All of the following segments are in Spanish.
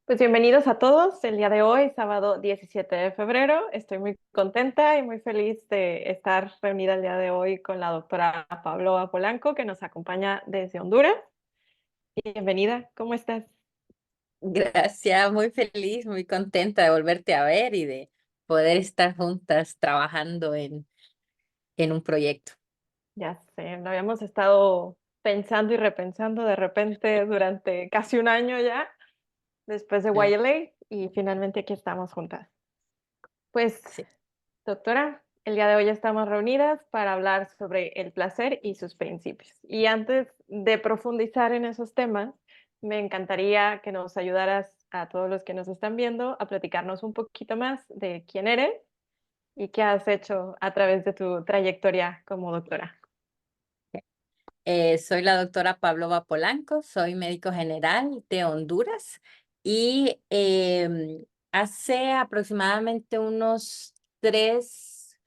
Pues bienvenidos a todos. El día de hoy, sábado 17 de febrero, estoy muy contenta y muy feliz de estar reunida el día de hoy con la doctora Pabloa Polanco, que nos acompaña desde Honduras. Bienvenida, ¿cómo estás? Gracias, muy feliz, muy contenta de volverte a ver y de poder estar juntas trabajando en un proyecto. Ya sé, lo habíamos estado pensando y repensando de repente durante casi un año ya, después de Eh, YLA, y finalmente aquí estamos juntas. Pues sí. doctora, el día de hoy estamos reunidas para hablar sobre el placer y sus principios. Y antes de profundizar en esos temas, me encantaría que nos ayudaras a todos los que nos están viendo a platicarnos un poquito más de quién eres y qué has hecho a través de tu trayectoria como doctora. Soy la doctora Pablo Polanco, soy médico general de Honduras y hace aproximadamente unos tres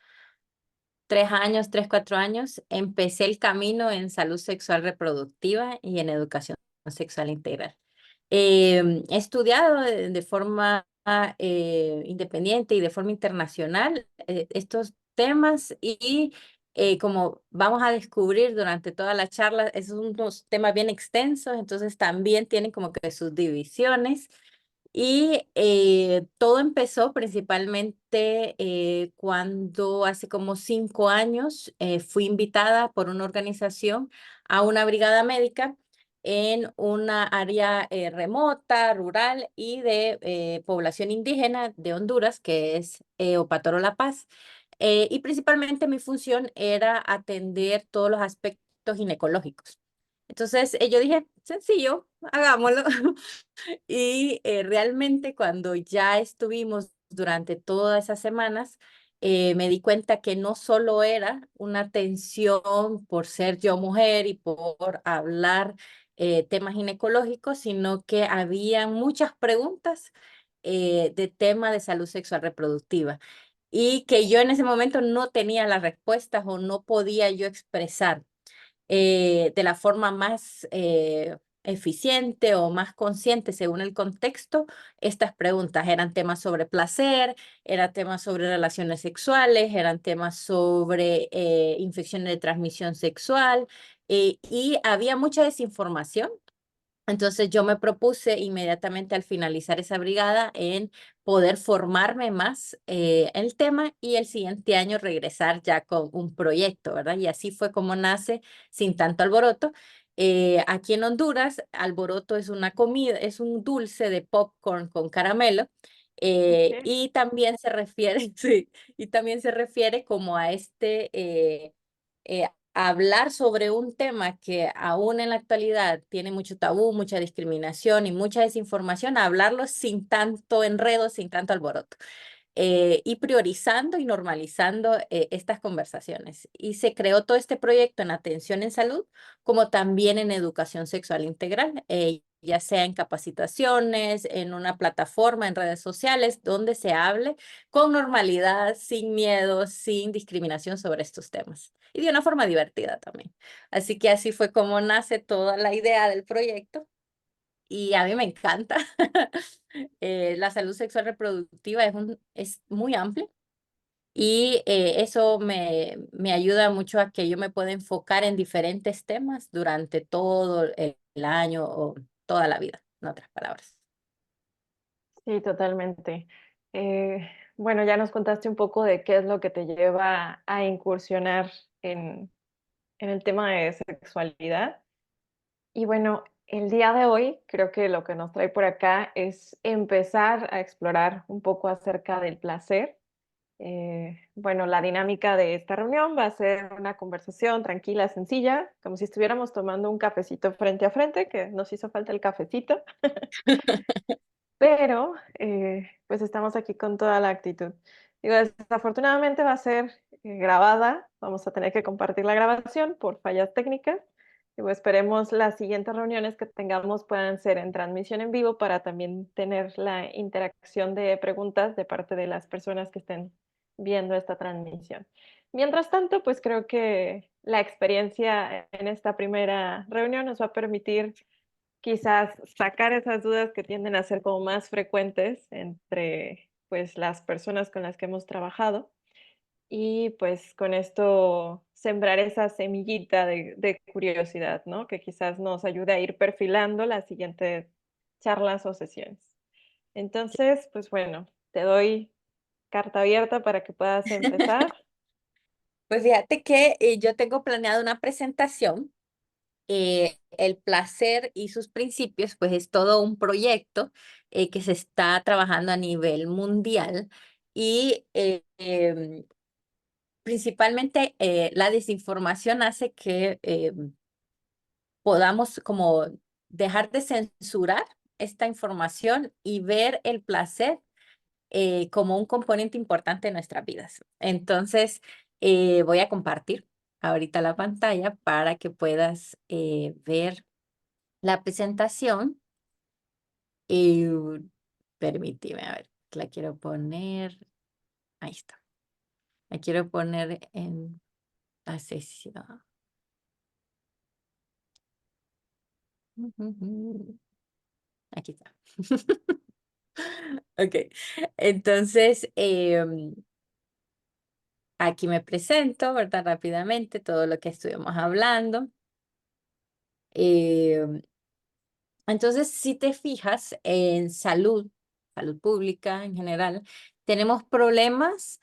años, 3, 4 años, empecé el camino en salud sexual reproductiva y en educación sexual integral. He estudiado de forma independiente y de forma internacional estos temas y como vamos a descubrir durante toda la charla, esos son unos temas bien extensos, entonces también tienen como que sus divisiones. Y todo empezó principalmente cuando hace como 5 años fui invitada por una organización a una brigada médica en una área remota, rural y de población indígena de Honduras, que es Opatoro La Paz. Y principalmente mi función era atender todos los aspectos ginecológicos. Entonces yo dije, sencillo, hagámoslo. Y realmente cuando ya estuvimos durante todas esas semanas, me di cuenta que no solo era una atención por ser yo mujer y por hablar temas ginecológicos, sino que había muchas preguntas de tema de salud sexual reproductiva y que yo en ese momento no tenía las respuestas o no podía yo expresar de la forma más eficiente o más consciente según el contexto, estas preguntas eran temas sobre placer, eran temas sobre relaciones sexuales, eran temas sobre infecciones de transmisión sexual y había mucha desinformación. Entonces yo me propuse inmediatamente al finalizar esa brigada en poder formarme más el tema y el siguiente año regresar ya con un proyecto, ¿verdad? Y así fue como nace Sin Tanto Alboroto. Aquí en Honduras, alboroto es una comida, es un dulce de popcorn con caramelo. Ok. Y también se refiere, sí, y también se refiere como a hablar sobre un tema que aún en la actualidad tiene mucho tabú, mucha discriminación y mucha desinformación, hablarlo sin tanto enredo, sin tanto alboroto y priorizando y normalizando estas conversaciones. Y se creó todo este proyecto en atención en salud, como también en educación sexual integral, ya sea en capacitaciones, en una plataforma, en redes sociales, donde se hable con normalidad, sin miedo, sin discriminación sobre estos temas. Y de una forma divertida también. Así que así fue como nace toda la idea del proyecto y a mí me encanta. La salud sexual reproductiva es muy amplia y eso me ayuda mucho a que yo me pueda enfocar en diferentes temas durante todo el año o toda la vida, en otras palabras. Sí, totalmente. Bueno, ya nos contaste un poco de qué es lo que te lleva a incursionar en el tema de sexualidad. Y bueno, el día de hoy creo que lo que nos trae por acá es empezar a explorar un poco acerca del placer. Bueno, la dinámica de esta reunión va a ser una conversación tranquila, sencilla, como si estuviéramos tomando un cafecito frente a frente, que nos hizo falta el cafecito, pero pues estamos aquí con toda la actitud. Digo, desafortunadamente va a ser grabada, vamos a tener que compartir la grabación por fallas técnicas. Digo, esperemos las siguientes reuniones que tengamos puedan ser en transmisión en vivo para también tener la interacción de preguntas de parte de las personas que estén viendo esta transmisión. Mientras tanto, pues creo que la experiencia en esta primera reunión nos va a permitir quizás sacar esas dudas que tienden a ser como más frecuentes entre pues las personas con las que hemos trabajado y pues con esto sembrar esa semillita de curiosidad, ¿no? Que quizás nos ayude a ir perfilando las siguientes charlas o sesiones. Entonces, pues bueno, te doy carta abierta para que puedas empezar. Pues fíjate que yo tengo planeado una presentación. El placer y sus principios, pues es todo un proyecto que se está trabajando a nivel mundial y principalmente la desinformación hace que podamos como dejar de censurar esta información y ver el placer como un componente importante de nuestras vidas. Entonces, voy a compartir ahorita la pantalla para que puedas ver la presentación. Y permíteme, a ver, la quiero poner, ahí está, la quiero poner en la sesión. Aquí está. Ok, entonces aquí me presento, ¿verdad? Rápidamente todo lo que estuvimos hablando. Em, Entonces, si te fijas en salud pública en general, tenemos problemas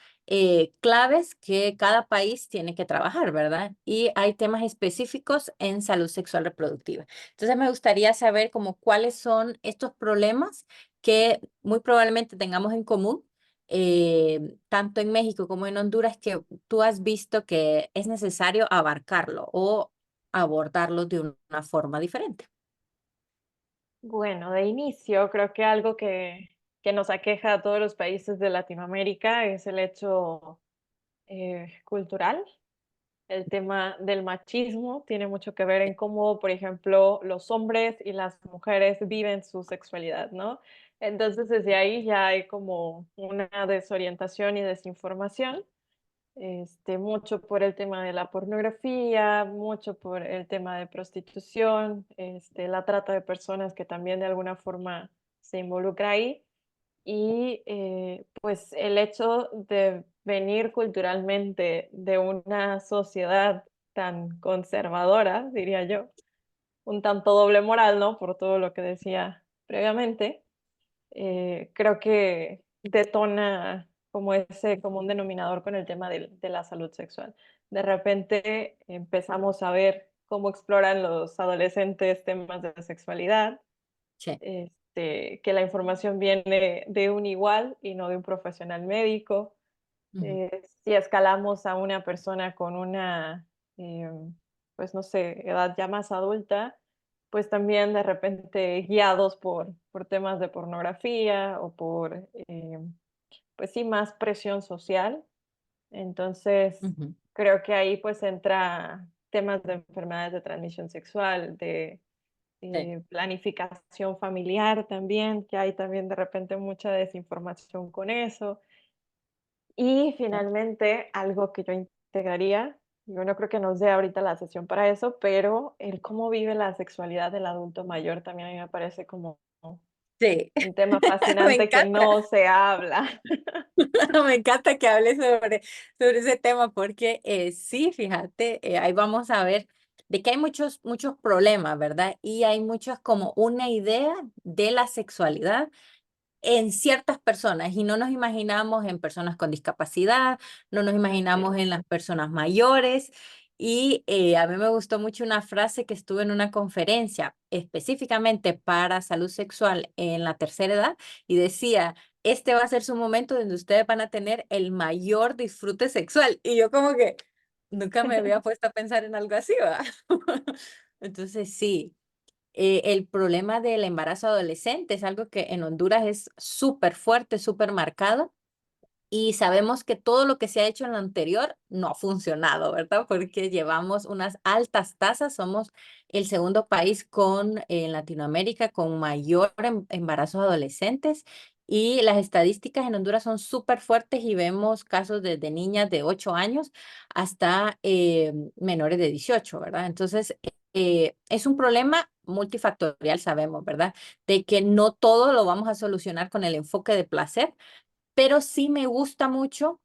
claves que cada país tiene que trabajar, ¿verdad? Y hay temas específicos en salud sexual reproductiva. Entonces, me gustaría saber como cuáles son estos problemas que muy probablemente tengamos en común, tanto en México como en Honduras, que tú has visto que es necesario abarcarlo o abordarlo de una forma diferente. Bueno, de inicio, creo que algo que nos aqueja a todos los países de Latinoamérica es el hecho cultural. El tema del machismo tiene mucho que ver en cómo, por ejemplo, los hombres y las mujeres viven su sexualidad, ¿no? Entonces, desde ahí ya hay como una desorientación y desinformación, mucho por el tema de la pornografía, mucho por el tema de prostitución, la trata de personas que también de alguna forma se involucra ahí. Y pues el hecho de venir culturalmente de una sociedad tan conservadora, diría yo, un tanto doble moral, ¿no? Por todo lo que decía previamente, creo que detona como ese común denominador con el tema de la salud sexual. De repente empezamos a ver cómo exploran los adolescentes temas de sexualidad, Sí. que la información viene de un igual y no de un profesional médico. Ujú, Si escalamos a una persona con una, eh, pues no sé, edad ya más adulta, pues también de repente guiados por temas de pornografía o por, pues sí, más presión social. Entonces, ujú, creo que ahí pues entra temas de enfermedades de transmisión sexual, de sí, planificación familiar también, que hay también de repente mucha desinformación con eso. Y sí. finalmente, algo que yo integraría, yo no creo que nos dé ahorita la sesión para eso, pero el cómo vive la sexualidad del adulto mayor también a mí me parece como Sí. un tema Me fascinante que encanta, no se habla. me encanta que hables sobre ese tema porque sí, fíjate, ahí vamos a ver de que hay muchos problemas, ¿verdad? Y hay muchos como una idea de la sexualidad en ciertas personas y no nos imaginamos en personas con discapacidad, no nos Así imaginamos es. en las personas mayores. Y a mí me gustó mucho una frase que estuve en una conferencia específicamente para salud sexual en la tercera edad y decía, este va a ser su momento donde ustedes van a tener el mayor disfrute sexual. Y yo como que nunca me había puesto a pensar en algo así, ¿verdad? Entonces sí, el problema del embarazo adolescente es algo que en Honduras es súper fuerte, súper marcado. Y sabemos que todo lo que se ha hecho en lo anterior no ha funcionado, ¿verdad? Porque llevamos unas altas tasas, somos el segundo país en Latinoamérica con mayor embarazos adolescentes y las estadísticas en Honduras son súper fuertes y vemos casos desde niñas de 8 años hasta menores de 18, ¿verdad? Entonces, es un problema multifactorial, sabemos, ¿verdad? De que no todo lo vamos a solucionar con el enfoque de placer, pero sí me gusta mucho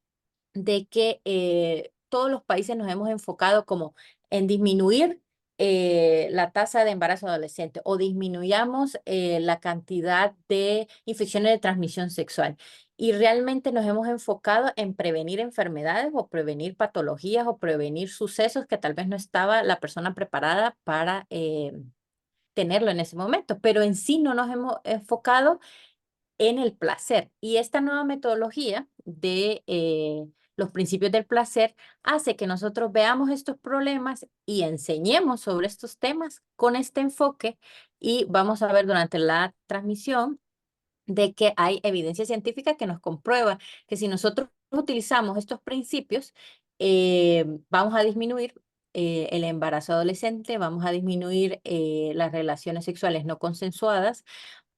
de que todos los países nos hemos enfocado como en disminuir la tasa de embarazo adolescente o disminuyamos la cantidad de infecciones de transmisión sexual. Y realmente nos hemos enfocado en prevenir enfermedades o prevenir patologías o prevenir sucesos que tal vez no estaba la persona preparada para tenerlo en ese momento, pero en sí no nos hemos enfocado en el placer. Y esta nueva metodología de los principios del placer hace que nosotros veamos estos problemas y enseñemos sobre estos temas con este enfoque y vamos a ver durante la transmisión de que hay evidencia científica que nos comprueba que si nosotros utilizamos estos principios, vamos a disminuir el embarazo adolescente, vamos a disminuir las relaciones sexuales no consensuadas,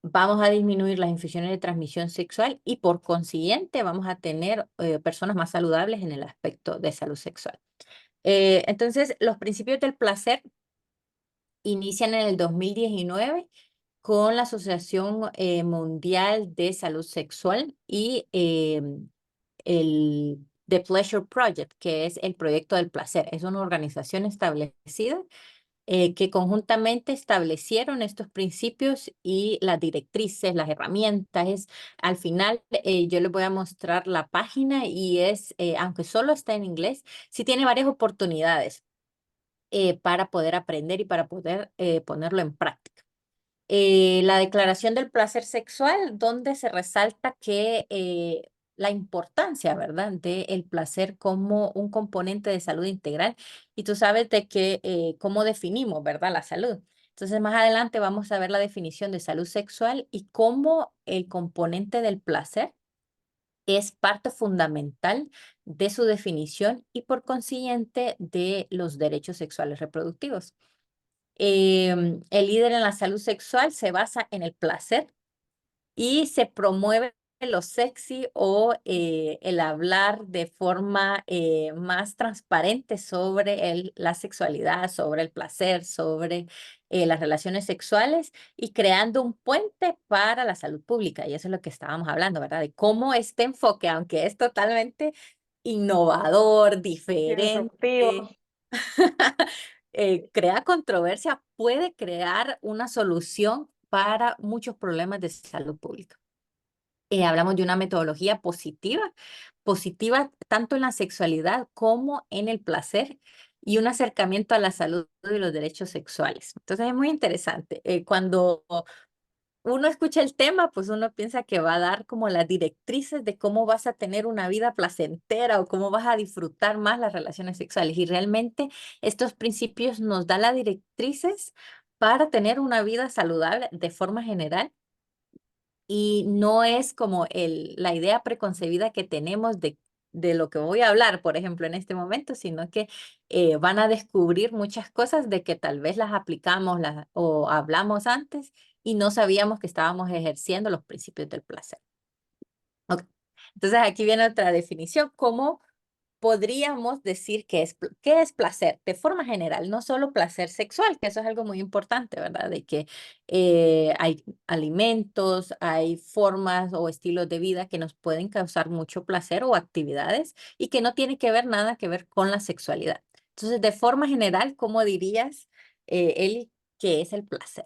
vamos a disminuir las infecciones de transmisión sexual y por consiguiente vamos a tener personas más saludables en el aspecto de salud sexual. Entonces, los principios del placer inician en el 2019 con la Asociación Mundial de Salud Sexual y el The Pleasure Project, que es el proyecto del placer. Es una organización establecida que conjuntamente establecieron estos principios y las directrices, las herramientas. Al final, yo les voy a mostrar la página y aunque solo está en inglés, sí tiene varias oportunidades para poder aprender y para poder ponerlo en práctica. La declaración del placer sexual, donde se resalta que la importancia, ¿verdad?, del placer como un componente de salud integral. Y tú sabes de que cómo definimos, ¿verdad?, la salud. Entonces, más adelante vamos a ver la definición de salud sexual y cómo el componente del placer es parte fundamental de su definición y por consiguiente de los derechos sexuales reproductivos. El líder en la salud sexual se basa en el placer y se promueve lo sexy o el hablar de forma más transparente sobre la sexualidad, sobre el placer, sobre las relaciones sexuales y creando un puente para la salud pública. Y eso es lo que estábamos hablando, ¿verdad? De cómo este enfoque, aunque es totalmente innovador, Disruptivo. diferente, crea controversia, puede crear una solución para muchos problemas de salud pública. Hablamos de una metodología positiva, positiva tanto en la sexualidad como en el placer y un acercamiento a la salud y los derechos sexuales. Entonces es muy interesante. Cuando uno escucha el tema, pues uno piensa que va a dar como las directrices de cómo vas a tener una vida placentera o cómo vas a disfrutar más las relaciones sexuales. Y realmente estos principios nos dan las directrices para tener una vida saludable de forma general y no es como la idea preconcebida que tenemos de lo que voy a hablar, por ejemplo, en este momento, sino que van a descubrir muchas cosas de que tal vez las aplicamos o hablamos antes y no sabíamos que estábamos ejerciendo los principios del placer. Ok. Entonces aquí viene otra definición, ¿cómo podríamos decir qué es placer de forma general, no solo placer sexual, que eso es algo muy importante, ¿verdad? De que hay alimentos, hay formas o estilos de vida que nos pueden causar mucho placer o actividades y que no tiene que ver nada que ver con la sexualidad. Entonces, de forma general, ¿cómo dirías, Eli, qué es el placer?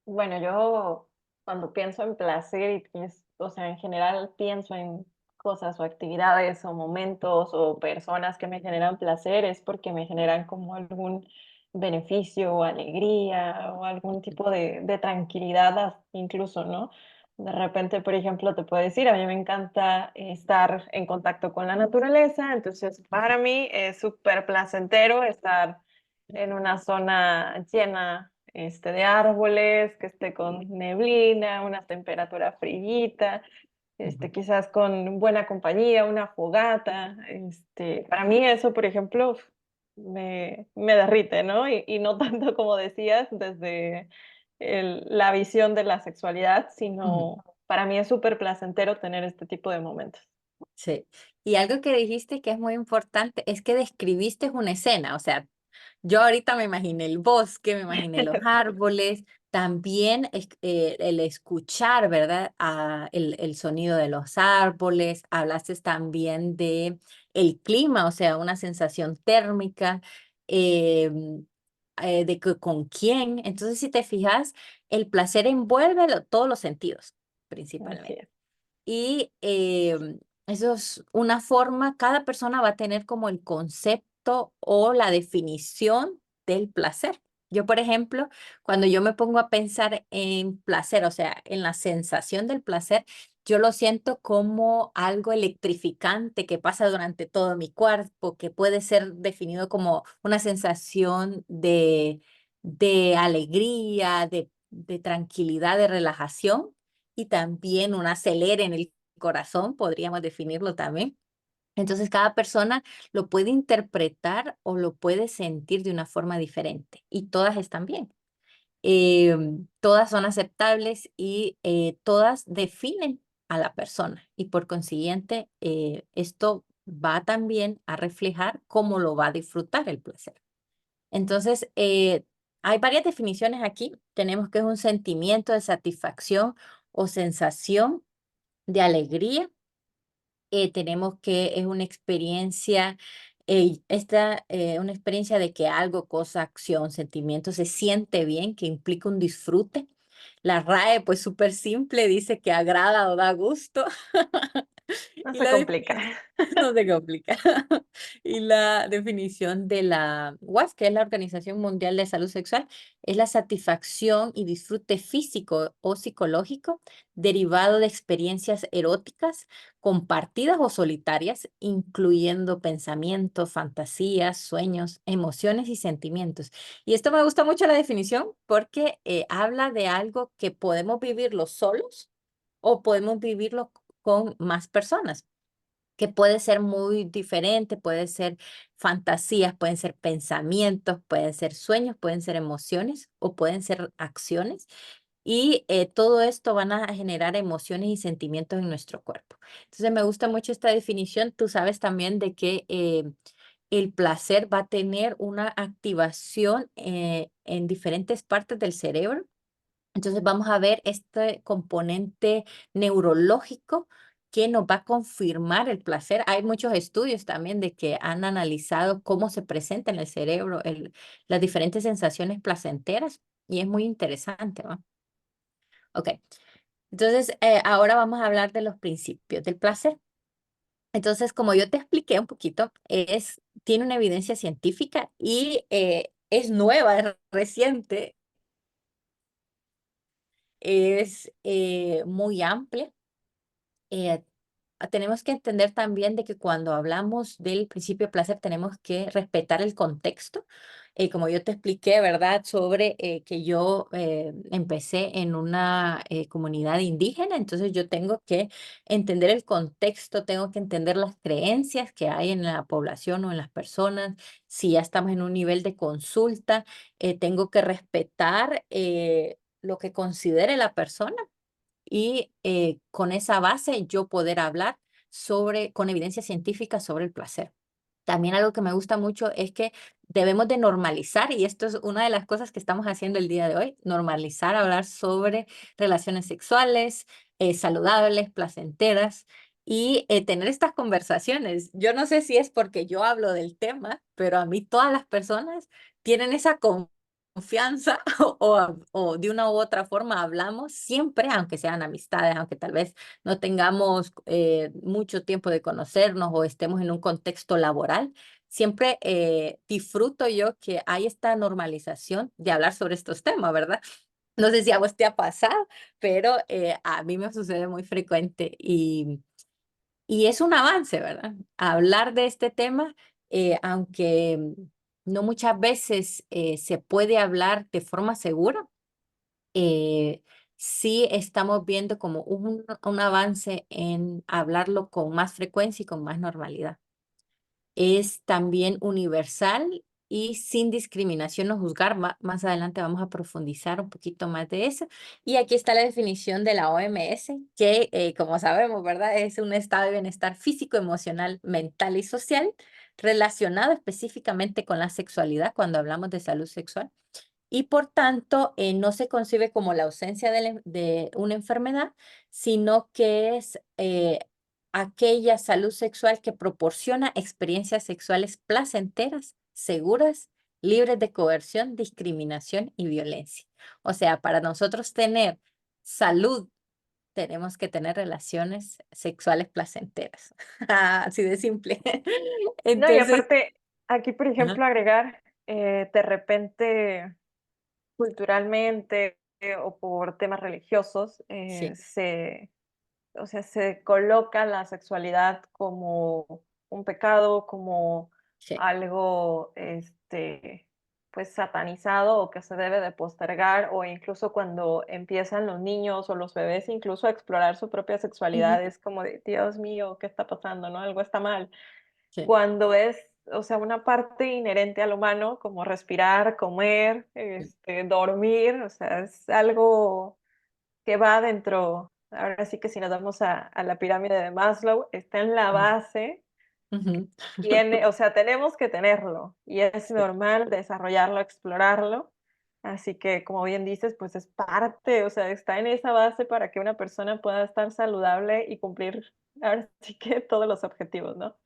Bueno, yo cuando pienso en placer o sea, en general pienso en cosas o actividades o momentos o personas que me generan placer, es porque me generan como algún beneficio o alegría o algún tipo de tranquilidad incluso, ¿no? De repente, por ejemplo, te puedo decir, a mí me encanta estar en contacto con la naturaleza, entonces para mí es súper placentero estar en una zona llena de árboles, que esté con neblina, una temperatura frillita, quizás con buena compañía, una fogata. Para mí eso, por ejemplo, me derrite, ¿no? Y no tanto como decías desde la visión de la sexualidad, Ujú. sino para mí es súper placentero tener este tipo de momentos. Sí. Y algo que dijiste que es muy importante es que describiste una escena, o sea, Yo ahorita me imaginé el bosque, me imaginé los árboles, también el escuchar, ¿verdad? El sonido de los árboles, hablaste también de el clima, o sea, una sensación térmica, em, de que con quién. Entonces, si te fijas, el placer envuelve todos los sentidos, Así principalmente. es. Y eso es una forma, cada persona va a tener como el concepto o la definición del placer. Yo, por ejemplo, cuando yo me pongo a pensar en placer, o sea, en la sensación del placer, yo lo siento como algo electrificante que pasa durante todo mi cuerpo, que puede ser definido como una sensación de alegría, de tranquilidad, de relajación y también un acelere en el corazón, podríamos definirlo también. Entonces, cada persona lo puede interpretar o lo puede sentir de una forma diferente y todas están bien. Todas son aceptables y todas definen a la persona y por consiguiente esto va también a reflejar cómo lo va a disfrutar el placer. Entonces, hay varias definiciones aquí. Tenemos que es un sentimiento de satisfacción o sensación de alegría. Tenemos que es una experiencia de que algo, cosa, acción, sentimiento se siente bien, que implica un disfrute. La RAE, pues súper simple, dice que agrada o da gusto. No Y se la complica. definición, no se complica. Y la definición de la UAS, que es la Organización Mundial de Salud Sexual, es la satisfacción y disfrute físico o psicológico derivado de experiencias eróticas compartidas o solitarias, incluyendo pensamientos, fantasías, sueños, emociones y sentimientos. Y esto me gusta mucho la definición porque habla de algo que podemos vivirlo solos o podemos vivirlo con más personas, que puede ser muy diferente, puede ser fantasías, pueden ser pensamientos, pueden ser sueños, pueden ser emociones o pueden ser acciones. Y todo esto van a generar emociones y sentimientos en nuestro cuerpo. Entonces me gusta mucho esta definición. Tú sabes también de que el placer va a tener una activación en diferentes partes del cerebro. Entonces vamos a ver este componente neurológico que nos va a confirmar el placer. Hay muchos estudios también de que han analizado cómo se presenta en el cerebro las diferentes sensaciones placenteras y es muy interesante, ¿no? Ok, entonces ahora vamos a hablar de los principios del placer. Entonces, como yo te expliqué un poquito, tiene una evidencia científica y es nueva, es reciente, es muy amplia. eh, Tenemos que entender también de que cuando hablamos del principio de placer tenemos que respetar el contexto. Como yo te expliqué, ¿verdad? Sobre que yo empecé en una comunidad indígena, entonces yo tengo que entender el contexto, tengo que entender las creencias que hay en la población o en las personas. Si ya estamos en un nivel de consulta, tengo que respetar lo que considere la persona y con esa base yo poder hablar con evidencia científica sobre el placer. También algo que me gusta mucho es que debemos de normalizar, y esto es una de las cosas que estamos haciendo el día de hoy, normalizar hablar sobre relaciones sexuales saludables, placenteras y tener estas conversaciones. Yo no sé si es porque yo hablo del tema, pero a mí todas las personas tienen esa confianza o de una u otra forma hablamos siempre, aunque sean amistades, aunque tal vez no tengamos mucho tiempo de conocernos o estemos en un contexto laboral, siempre disfruto yo que hay esta normalización de hablar sobre estos temas, ¿verdad? No sé si a vos te ha pasado, pero a mí me sucede muy frecuente y es un avance, ¿verdad? Hablar de este tema, aunque no muchas veces se puede hablar de forma segura, eh, sí estamos viendo como un avance en hablarlo con más frecuencia y con más normalidad. Es también universal y sin discriminación o juzgar. Más adelante vamos a profundizar un poquito más de eso. Y aquí está la definición de la OMS, que como sabemos, ¿verdad? Es un estado de bienestar físico, emocional, mental y social relacionado específicamente con la sexualidad cuando hablamos de salud sexual y por tanto no se concibe como la ausencia de una enfermedad, sino que es aquella salud sexual que proporciona experiencias sexuales placenteras, seguras, libres de coerción, discriminación y violencia. O sea, para nosotros tener salud, tenemos que tener relaciones sexuales placenteras. Así de simple. No, y Entonces, aparte, aquí, por ajá, ejemplo, agregar, de repente, culturalmente o por temas religiosos, sí, o sea, se coloca la sexualidad como un pecado, como sí. algo, pues satanizado o que se debe de postergar, o incluso cuando empiezan los niños o los bebés incluso a explorar su propia Ujú, sexualidad, es como de, Dios mío, ¿qué está pasando? ¿No? Algo está mal. sí, Cuando es, o sea, una parte inherente al humano, como respirar, comer, dormir, o sea, es algo que va dentro, ahora sí que si nos vamos a la pirámide de Maslow, está en la ujú, base, ujú. tiene, o sea, tenemos que tenerlo y es Sí, normal desarrollarlo, explorarlo. Así que, como bien dices, pues es parte, o sea, está en esa base para que una persona pueda estar saludable y cumplir, ahora sí que todos los objetivos, ¿no?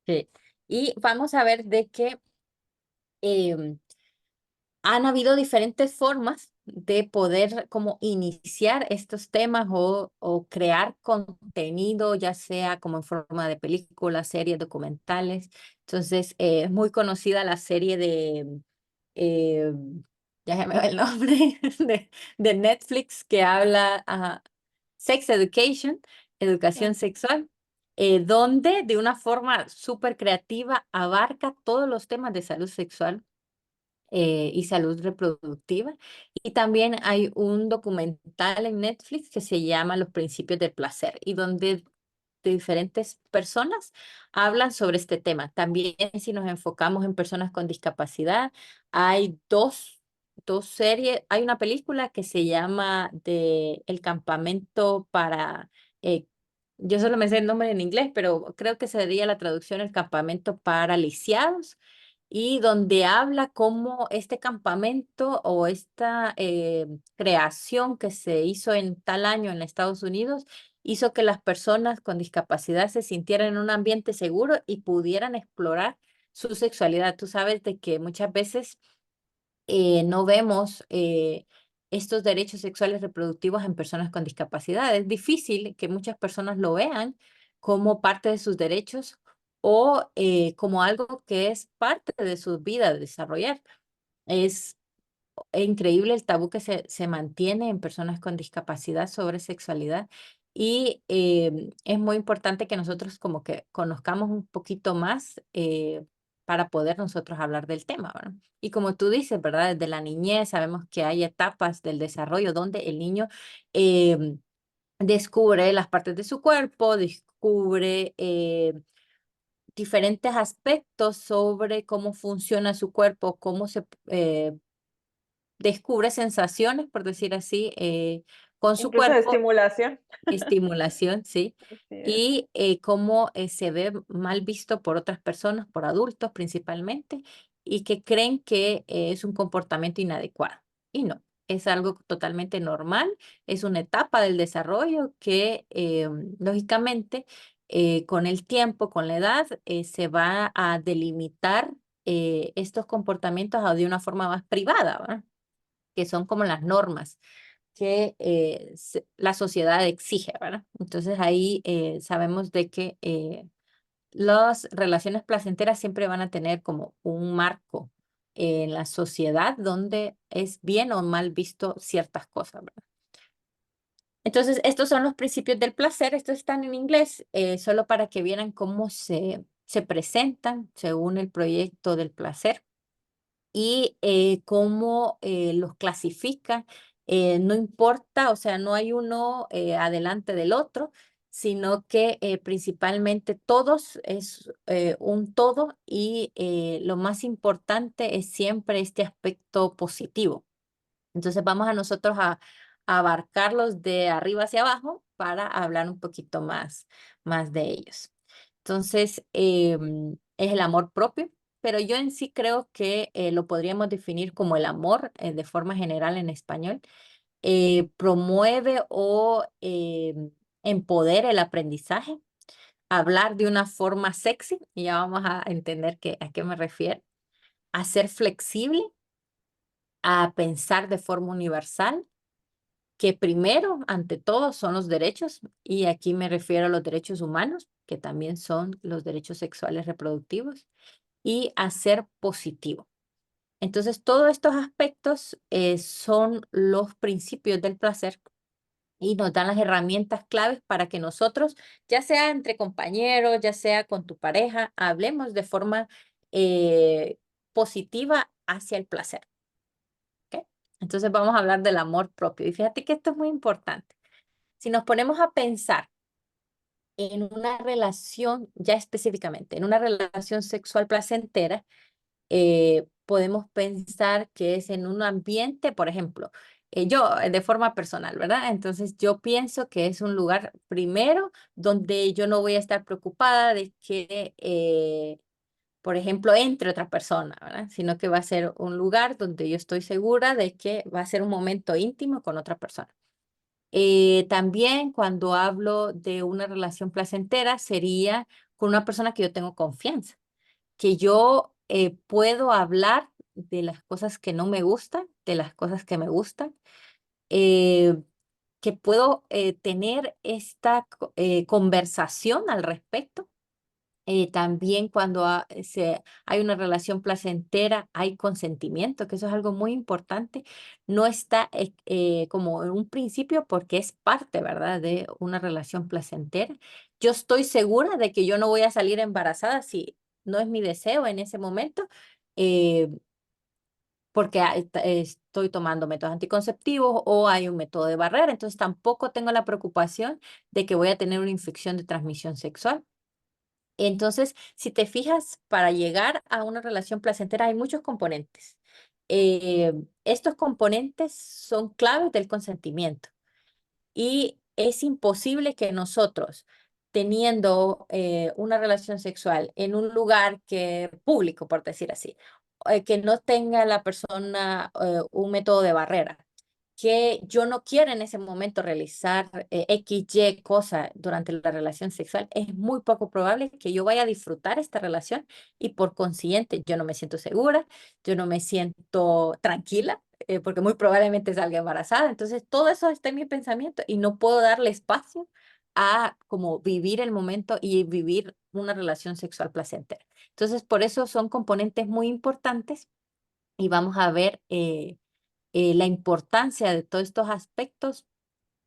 sí. Y vamos a ver de que em, han habido diferentes formas de poder como iniciar estos temas o crear contenido, ya sea como en forma de películas, series, documentales. Entonces, es muy conocida la serie eh, ya se me va el nombre, de Netflix que habla Sex Education, educación Ujú. sexual, donde de una forma súper creativa abarca todos los temas de salud sexual y salud reproductiva. Y también hay un documental en Netflix que se llama Los Principios del Placer y donde de diferentes personas hablan sobre este tema. También si nos enfocamos en personas con discapacidad, hay dos series. Hay una película que se llama El campamento para... yo solo me sé el nombre en inglés, pero creo que sería la traducción El campamento para lisiados y donde habla cómo este campamento o esta creación que se hizo en tal año en Estados Unidos hizo que las personas con discapacidad se sintieran en un ambiente seguro y pudieran explorar su sexualidad. Tú sabes de que muchas veces no vemos estos derechos sexuales reproductivos en personas con discapacidad. Es difícil que muchas personas lo vean como parte de sus derechos o como algo que es parte de su vida de desarrollar. Es increíble el tabú que se mantiene en personas con discapacidad sobre sexualidad y es muy importante que nosotros como que conozcamos un poquito más para poder nosotros hablar del tema, ¿verdad? Y como tú dices, ¿verdad? Desde la niñez sabemos que hay etapas del desarrollo donde el niño descubre las partes de su cuerpo, descubre diferentes aspectos sobre cómo funciona su cuerpo, cómo se descubre sensaciones, por decir así, con su Incluso de cuerpo, estimulación. estimulación, sí, Así es. y cómo se ve mal visto por otras personas, por adultos principalmente, y que creen que es un comportamiento inadecuado. Y no, es algo totalmente normal, es una etapa del desarrollo que lógicamente con el tiempo, con la edad, se va a delimitar estos comportamientos de una forma más privada, ¿verdad? Que son como las normas que la sociedad exige, ¿verdad? Entonces ahí sabemos de que las relaciones placenteras siempre van a tener como un marco en la sociedad donde es bien o mal visto ciertas cosas, ¿verdad? Entonces, estos son los principios del placer, estos están en inglés, solo para que vieran cómo se presentan según el proyecto del placer y cómo los clasifica. No importa, o sea, no hay uno adelante del otro, sino que principalmente todos es un todo y lo más importante es siempre este aspecto positivo. Entonces vamos a nosotros a abarcarlos de arriba hacia abajo para hablar un poquito más de ellos. Entonces, es el amor propio, pero yo en sí creo que lo podríamos definir como el amor de forma general en español. Promueve o empodera el aprendizaje, hablar de una forma sexy, y ya vamos a entender a qué me refiero, a ser flexible, a pensar de forma universal, que primero, ante todo, son los derechos, y aquí me refiero a los derechos humanos, que también son los derechos sexuales reproductivos, y a ser positivo. Entonces, todos estos aspectos son los principios del placer y nos dan las herramientas claves para que nosotros, ya sea entre compañeros, ya sea con tu pareja, hablemos de forma positiva hacia el placer. ¿Ok? Entonces vamos a hablar del amor propio. Y fíjate que esto es muy importante. Si nos ponemos a pensar en una relación, ya específicamente, en una relación sexual placentera, podemos pensar que es en un ambiente, por ejemplo, de forma personal, ¿verdad? Entonces yo pienso que es un lugar primero donde yo no voy a estar preocupada de que, por ejemplo, entre otra persona, ¿verdad? Sino que va a ser un lugar donde yo estoy segura de que va a ser un momento íntimo con otra persona. También cuando hablo de una relación placentera sería con una persona que yo tengo confianza, que yo puedo hablar de las cosas que no me gustan, de las cosas que me gustan, eh, que puedo tener esta conversación al respecto. También cuando hay una relación placentera, hay consentimiento, que eso es algo muy importante. No está como en un principio porque es parte, ¿verdad?, de una relación placentera. Yo estoy segura de que yo no voy a salir embarazada si no es mi deseo en ese momento, eh, porque estoy tomando métodos anticonceptivos o hay un método de barrera. Entonces tampoco tengo la preocupación de que voy a tener una infección de transmisión sexual. Entonces, si te fijas, para llegar a una relación placentera hay muchos componentes. Estos componentes son claves del consentimiento y es imposible que nosotros, teniendo una relación sexual en un lugar público, por decir así, que no tenga la persona un método de barrera, que yo no quiera en ese momento realizar X, Y cosa durante la relación sexual, es muy poco probable que yo vaya a disfrutar esta relación y por consiguiente yo no me siento segura, yo no me siento tranquila, porque muy probablemente salga embarazada. Entonces todo eso está en mi pensamiento y no puedo darle espacio a como vivir el momento y vivir una relación sexual placentera. Entonces por eso son componentes muy importantes y vamos a ver la importancia de todos estos aspectos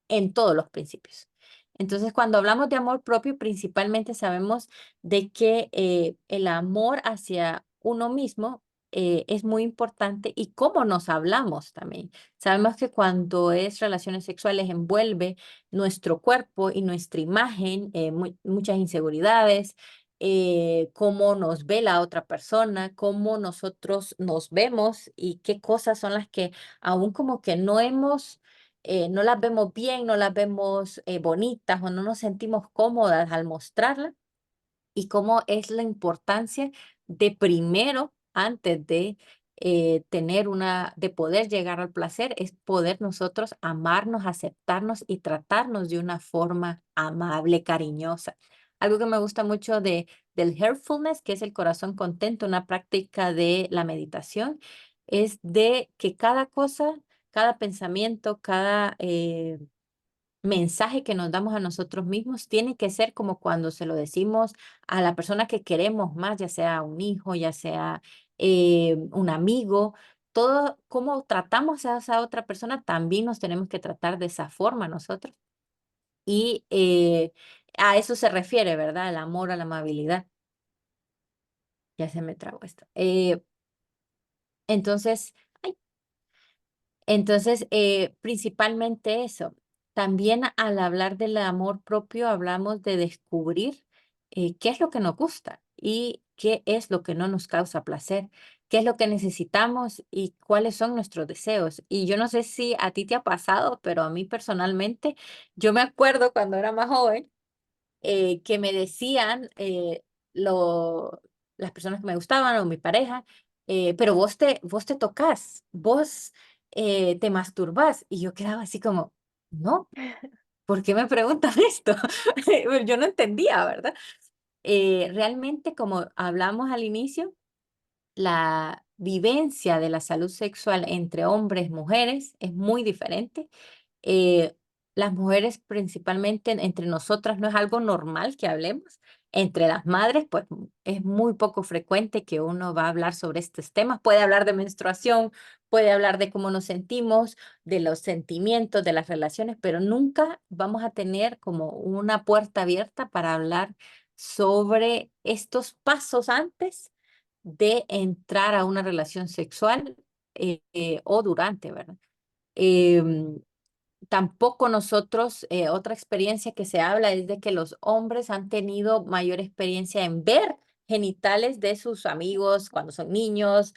en todos los principios. Entonces, cuando hablamos de amor propio, principalmente sabemos de que el amor hacia uno mismo es muy importante y cómo nos hablamos también. Sabemos que cuando es relaciones sexuales envuelve nuestro cuerpo y nuestra imagen, muchas inseguridades, cómo nos ve la otra persona, cómo nosotros nos vemos y qué cosas son las que aún como que no las vemos bien, no las vemos bonitas o no nos sentimos cómodas al mostrarlas y cómo es la importancia de primero, antes de de poder llegar al placer, es poder nosotros amarnos, aceptarnos y tratarnos de una forma amable, cariñosa. Algo que me gusta mucho del Heartfulness, que es el corazón contento, una práctica de la meditación, es de que cada cosa, cada pensamiento, cada mensaje que nos damos a nosotros mismos tiene que ser como cuando se lo decimos a la persona que queremos más, ya sea un hijo, ya sea un amigo. Todo, cómo tratamos a esa otra persona, también nos tenemos que tratar de esa forma nosotros. Y a eso se refiere, ¿verdad? El amor, a la amabilidad. Ya se me trabó esto. Entonces, principalmente eso. También al hablar del amor propio, hablamos de descubrir qué es lo que nos gusta y qué es lo que no nos causa placer, qué es lo que necesitamos y cuáles son nuestros deseos. Y yo no sé si a ti te ha pasado, pero a mí personalmente, yo me acuerdo cuando era más joven que me decían las personas que me gustaban o mi pareja, pero vos te tocas, vos te masturbás. Y yo quedaba así como, no, ¿por qué me preguntan esto? Yo no entendía, ¿verdad? Realmente, como hablamos al inicio, la vivencia de la salud sexual entre hombres y mujeres es muy diferente. eh, las mujeres principalmente entre nosotras no es algo normal que hablemos. Entre las madres, pues es muy poco frecuente que uno va a hablar sobre estos temas. Puede hablar de menstruación, puede hablar de cómo nos sentimos, de los sentimientos, de las relaciones, pero nunca vamos a tener como una puerta abierta para hablar sobre estos pasos antes de entrar a una relación sexual o durante, ¿verdad? Em, Tampoco nosotros, otra experiencia que se habla es de que los hombres han tenido mayor experiencia en ver genitales de sus amigos cuando son niños,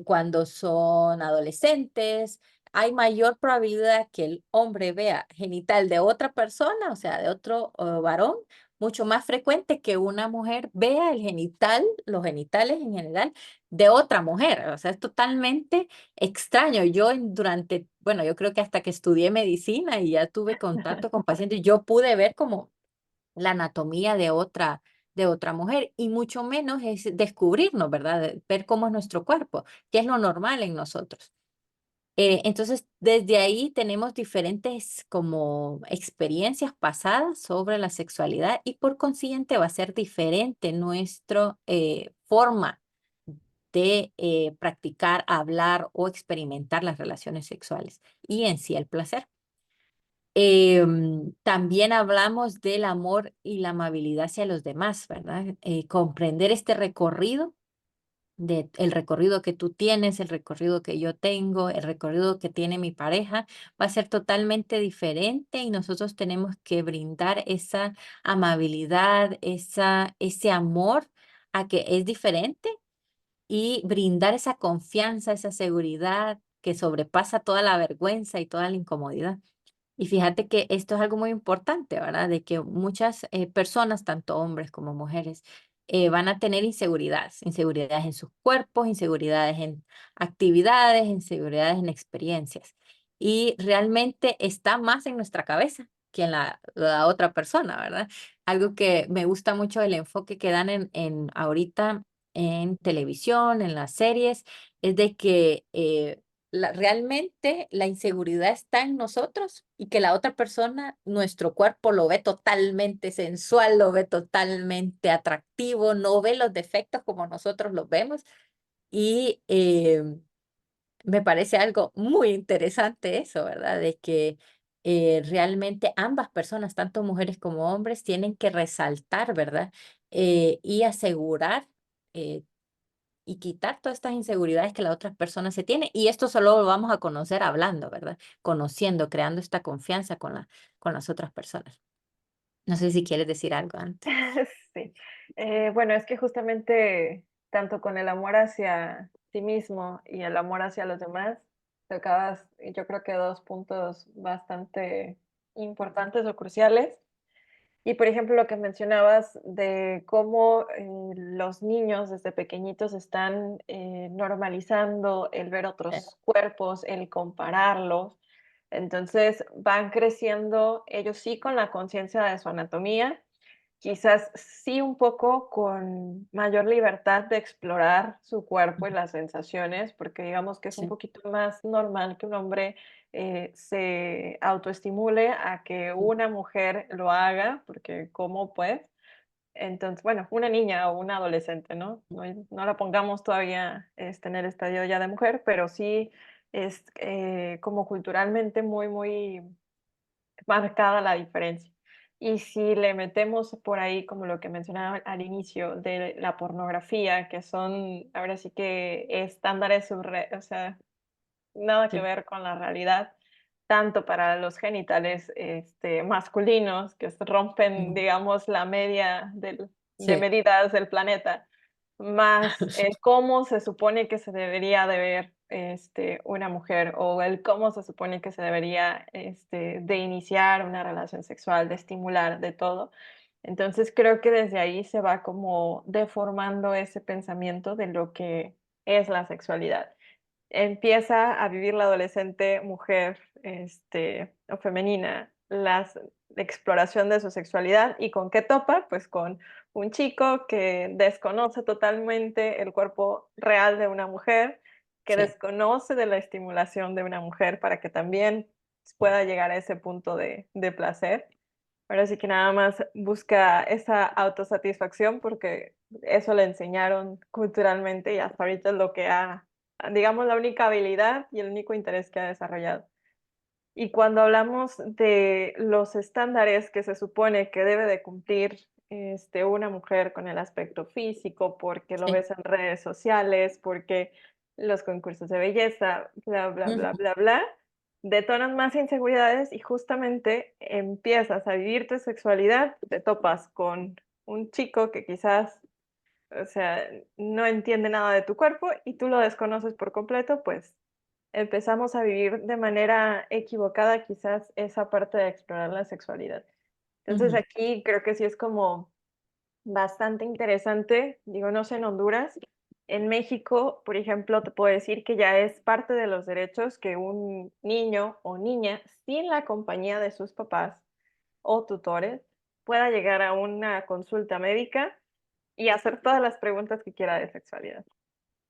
cuando son adolescentes. Hay mayor probabilidad que el hombre vea genital de otra persona, o sea, de otro varón, mucho más frecuente que una mujer vea el genital, los genitales en general, de otra mujer. O sea, es totalmente extraño. Durante, bueno, yo creo que hasta que estudié medicina y ya tuve contacto con pacientes, yo pude ver como la anatomía de otra mujer y mucho menos es descubrirnos, ¿verdad? Ver cómo es nuestro cuerpo, qué es lo normal en nosotros. Entonces, desde ahí tenemos diferentes como experiencias pasadas sobre la sexualidad y por consiguiente va a ser diferente nuestra forma de practicar, hablar o experimentar las relaciones sexuales y en sí el placer. También hablamos del amor y la amabilidad hacia los demás, ¿verdad? Comprender este recorrido, el recorrido que tú tienes, el recorrido que yo tengo, el recorrido que tiene mi pareja, va a ser totalmente diferente y nosotros tenemos que brindar esa amabilidad, ese amor a que es diferente y brindar esa confianza, esa seguridad que sobrepasa toda la vergüenza y toda la incomodidad. Y fíjate que esto es algo muy importante, ¿verdad? De que muchas personas, tanto hombres como mujeres, van a tener inseguridades, inseguridades en sus cuerpos, inseguridades en actividades, inseguridades en experiencias. Y realmente está más en nuestra cabeza que en la otra persona, ¿verdad? Algo que me gusta mucho el enfoque que dan en ahorita en televisión, en las series, es de que realmente la inseguridad está en nosotros y que la otra persona, nuestro cuerpo lo ve totalmente sensual, lo ve totalmente atractivo, no ve los defectos como nosotros los vemos y me parece algo muy interesante eso, ¿verdad? De que realmente ambas personas, tanto mujeres como hombres, tienen que resaltar, ¿verdad? Y asegurar. eh, y quitar todas estas inseguridades que la otra persona se tiene. Y esto solo lo vamos a conocer hablando, ¿verdad? Conociendo, creando esta confianza con las otras personas. No sé si quieres decir algo antes. Sí. Bueno, es que justamente tanto con el amor hacia ti mismo y el amor hacia los demás, tocabas, yo creo que dos puntos bastante importantes o cruciales. Y por ejemplo, lo que mencionabas de cómo los niños desde pequeñitos están normalizando el ver Eh, otros cuerpos, el compararlos. Entonces van creciendo ellos sí con la conciencia de su anatomía, quizás sí un poco con mayor libertad de explorar su cuerpo y las sensaciones, porque digamos que es un Sí, poquito más normal que un hombre se autoestimule a que sí, una mujer lo haga, porque ¿cómo pues? Entonces, bueno, una niña o una adolescente, ¿no? No, no la pongamos todavía en el estadio ya de mujer, pero sí es como culturalmente muy, muy marcada la diferencia. Y si le metemos por ahí, como lo que mencionaba al inicio, de la pornografía, que son ahora sí que estándares o sea, nada que sí, ver con la realidad, tanto para los genitales masculinos, que rompen, ujú, digamos, la media de sí, medidas del planeta, más el cómo se supone que se debería de ver una mujer o el cómo se supone que se debería de iniciar una relación sexual, de estimular, de todo. Entonces creo que desde ahí se va como deformando ese pensamiento de lo que es la sexualidad. Empieza a vivir la adolescente mujer, o femenina, la exploración de su sexualidad. ¿Y con qué topa? Pues con un chico que desconoce totalmente el cuerpo real de una mujer, que Sí. desconoce de la estimulación de una mujer para que también pueda llegar a ese punto de placer. Ahora sí que nada más busca esa autosatisfacción porque eso le enseñaron culturalmente y hasta ahorita es lo que ha, digamos, la única habilidad y el único interés que ha desarrollado. Y cuando hablamos de los estándares que se supone que debe de cumplir una mujer con el aspecto físico, porque lo Sí. ves en redes sociales, porque los concursos de belleza, bla, bla, bla, Ujú. bla, bla, detonan más inseguridades y justamente empiezas a vivir tu sexualidad, te topas con un chico que quizás, o sea, no entiende nada de tu cuerpo y tú lo desconoces por completo, pues empezamos a vivir de manera equivocada quizás esa parte de explorar la sexualidad. Entonces Ujú. aquí creo que sí es como bastante interesante, digo, no sé en Honduras, en México, por ejemplo, te puedo decir que ya es parte de los derechos que un niño o niña, sin la compañía de sus papás o tutores, pueda llegar a una consulta médica y hacer todas las preguntas que quiera de sexualidad.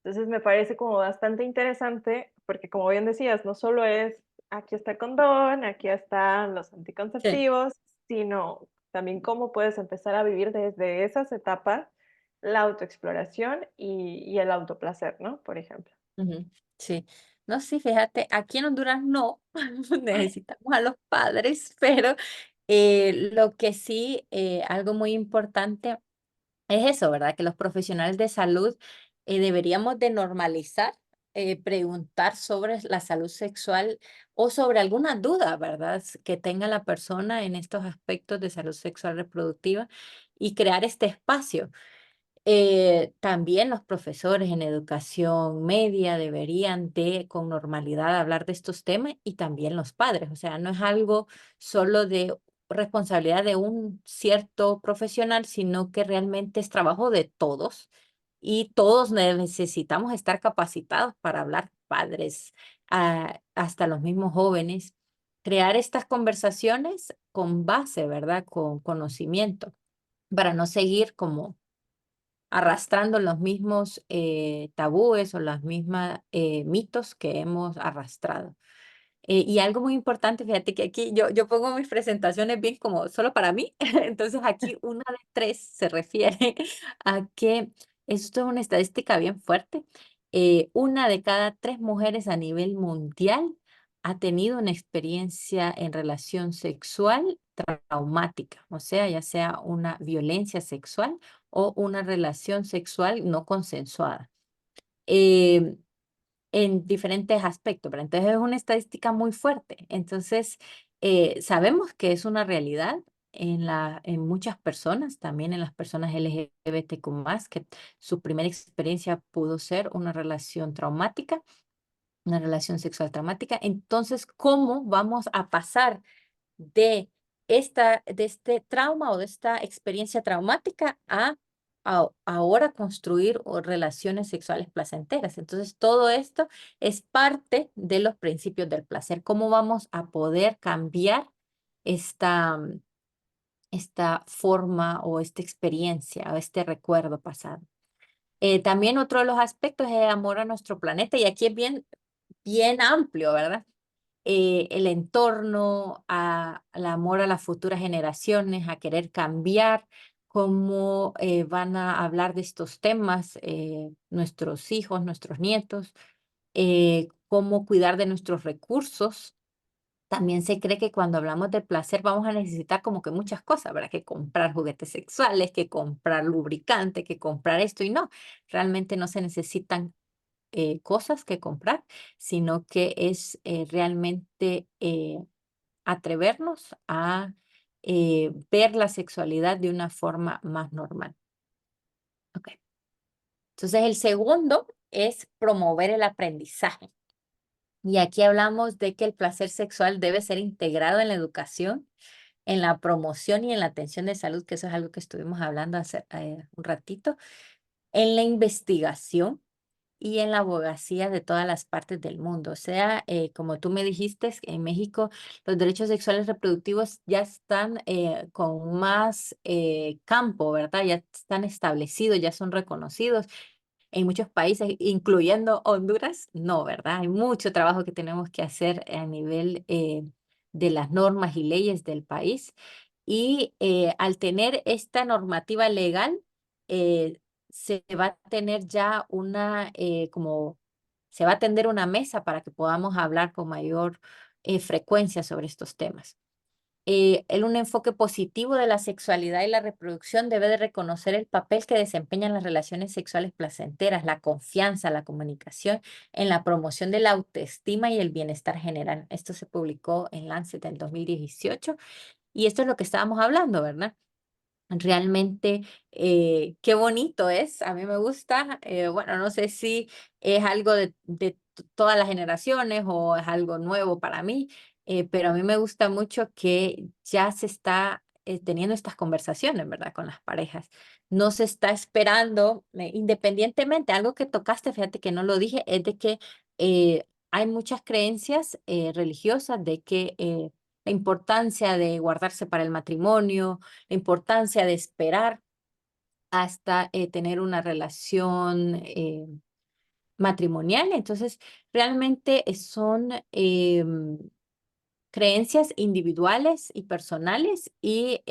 Entonces me parece como bastante interesante porque como bien decías, no solo es aquí está el condón, aquí están los Sí. anticonceptivos, sino también cómo puedes empezar a vivir desde esas etapas la autoexploración y el autoplacer, ¿no? Por ejemplo. Ujú. Sí. No, sí, fíjate, aquí en Honduras no, necesitamos a los padres, pero lo que sí, algo muy importante es eso, ¿verdad? Que los profesionales de salud deberíamos de normalizar, preguntar sobre la salud sexual o sobre alguna duda, ¿verdad? Que tenga la persona en estos aspectos de salud sexual reproductiva y crear este espacio. También los profesores en educación media deberían de con normalidad hablar de estos temas y también los padres. O sea, no es algo solo de responsabilidad de un cierto profesional, sino que realmente es trabajo de todos y todos necesitamos estar capacitados para hablar, padres, hasta los mismos jóvenes, crear estas conversaciones con base, ¿verdad? Con conocimiento, para no seguir como arrastrando los mismos tabúes o las mismas mitos que hemos arrastrado. Y algo muy importante, fíjate que aquí yo pongo mis presentaciones bien como solo para mí, entonces aquí una de tres se refiere a que esto es una estadística bien fuerte. Una de cada tres mujeres a nivel mundial ha tenido una experiencia en relación sexual traumática, o sea, ya sea una violencia sexual o una relación sexual no consensuada. Eh, en diferentes aspectos, pero entonces es una estadística muy fuerte. Entonces, sabemos que es una realidad en muchas personas, también en las personas LGBTQ+, que su primera experiencia pudo ser una relación traumática, una relación sexual traumática. Entonces, ¿cómo vamos a pasar de de este trauma o de esta experiencia traumática a ahora construir relaciones sexuales placenteras? Entonces, todo esto es parte de los principios del placer. ¿Cómo vamos a poder cambiar esta, esta forma o esta experiencia o este recuerdo pasado? También otro de los aspectos es el amor a nuestro planeta y aquí es bien amplio, ¿verdad? El entorno, al amor a las futuras generaciones, a querer cambiar, cómo van a hablar de estos temas nuestros hijos, nuestros nietos, cómo cuidar de nuestros recursos. También se cree que cuando hablamos de placer vamos a necesitar como que muchas cosas, ¿verdad? Que comprar juguetes sexuales, que comprar lubricante, que comprar esto y no, realmente no se necesitan cosas que comprar, sino que es realmente atrevernos a ver la sexualidad de una forma más normal. Ok. Entonces, el segundo es promover el aprendizaje. Y aquí hablamos de que el placer sexual debe ser integrado en la educación, en la promoción y en la atención de salud, que eso es algo que estuvimos hablando hace un ratito, en la investigación y en la abogacía de todas las partes del mundo. O sea, como tú me dijiste, en México los derechos sexuales reproductivos ya están con más campo, ¿verdad? Ya están establecidos, ya son reconocidos. En muchos países, incluyendo Honduras, no, ¿verdad? Hay mucho trabajo que tenemos que hacer a nivel de las normas y leyes del país. Y al tener esta normativa legal, se va a tener ya se va a tender una mesa para que podamos hablar con mayor frecuencia sobre estos temas. Un enfoque positivo de la sexualidad y la reproducción debe de reconocer el papel que desempeñan las relaciones sexuales placenteras, la confianza, la comunicación en la promoción de la autoestima y el bienestar general. Esto se publicó en Lancet en 2018 y esto es lo que estábamos hablando, ¿verdad? Realmente, qué bonito es, a mí me gusta, bueno, no sé si es algo de todas las generaciones o es algo nuevo para mí, pero a mí me gusta mucho que ya se está teniendo estas conversaciones, ¿verdad? Con las parejas. No se está esperando, independientemente, algo que tocaste, fíjate que no lo dije, es de que hay muchas creencias religiosas de que la importancia de guardarse para el matrimonio, la importancia de esperar hasta tener una relación matrimonial. Entonces, realmente son creencias individuales y personales y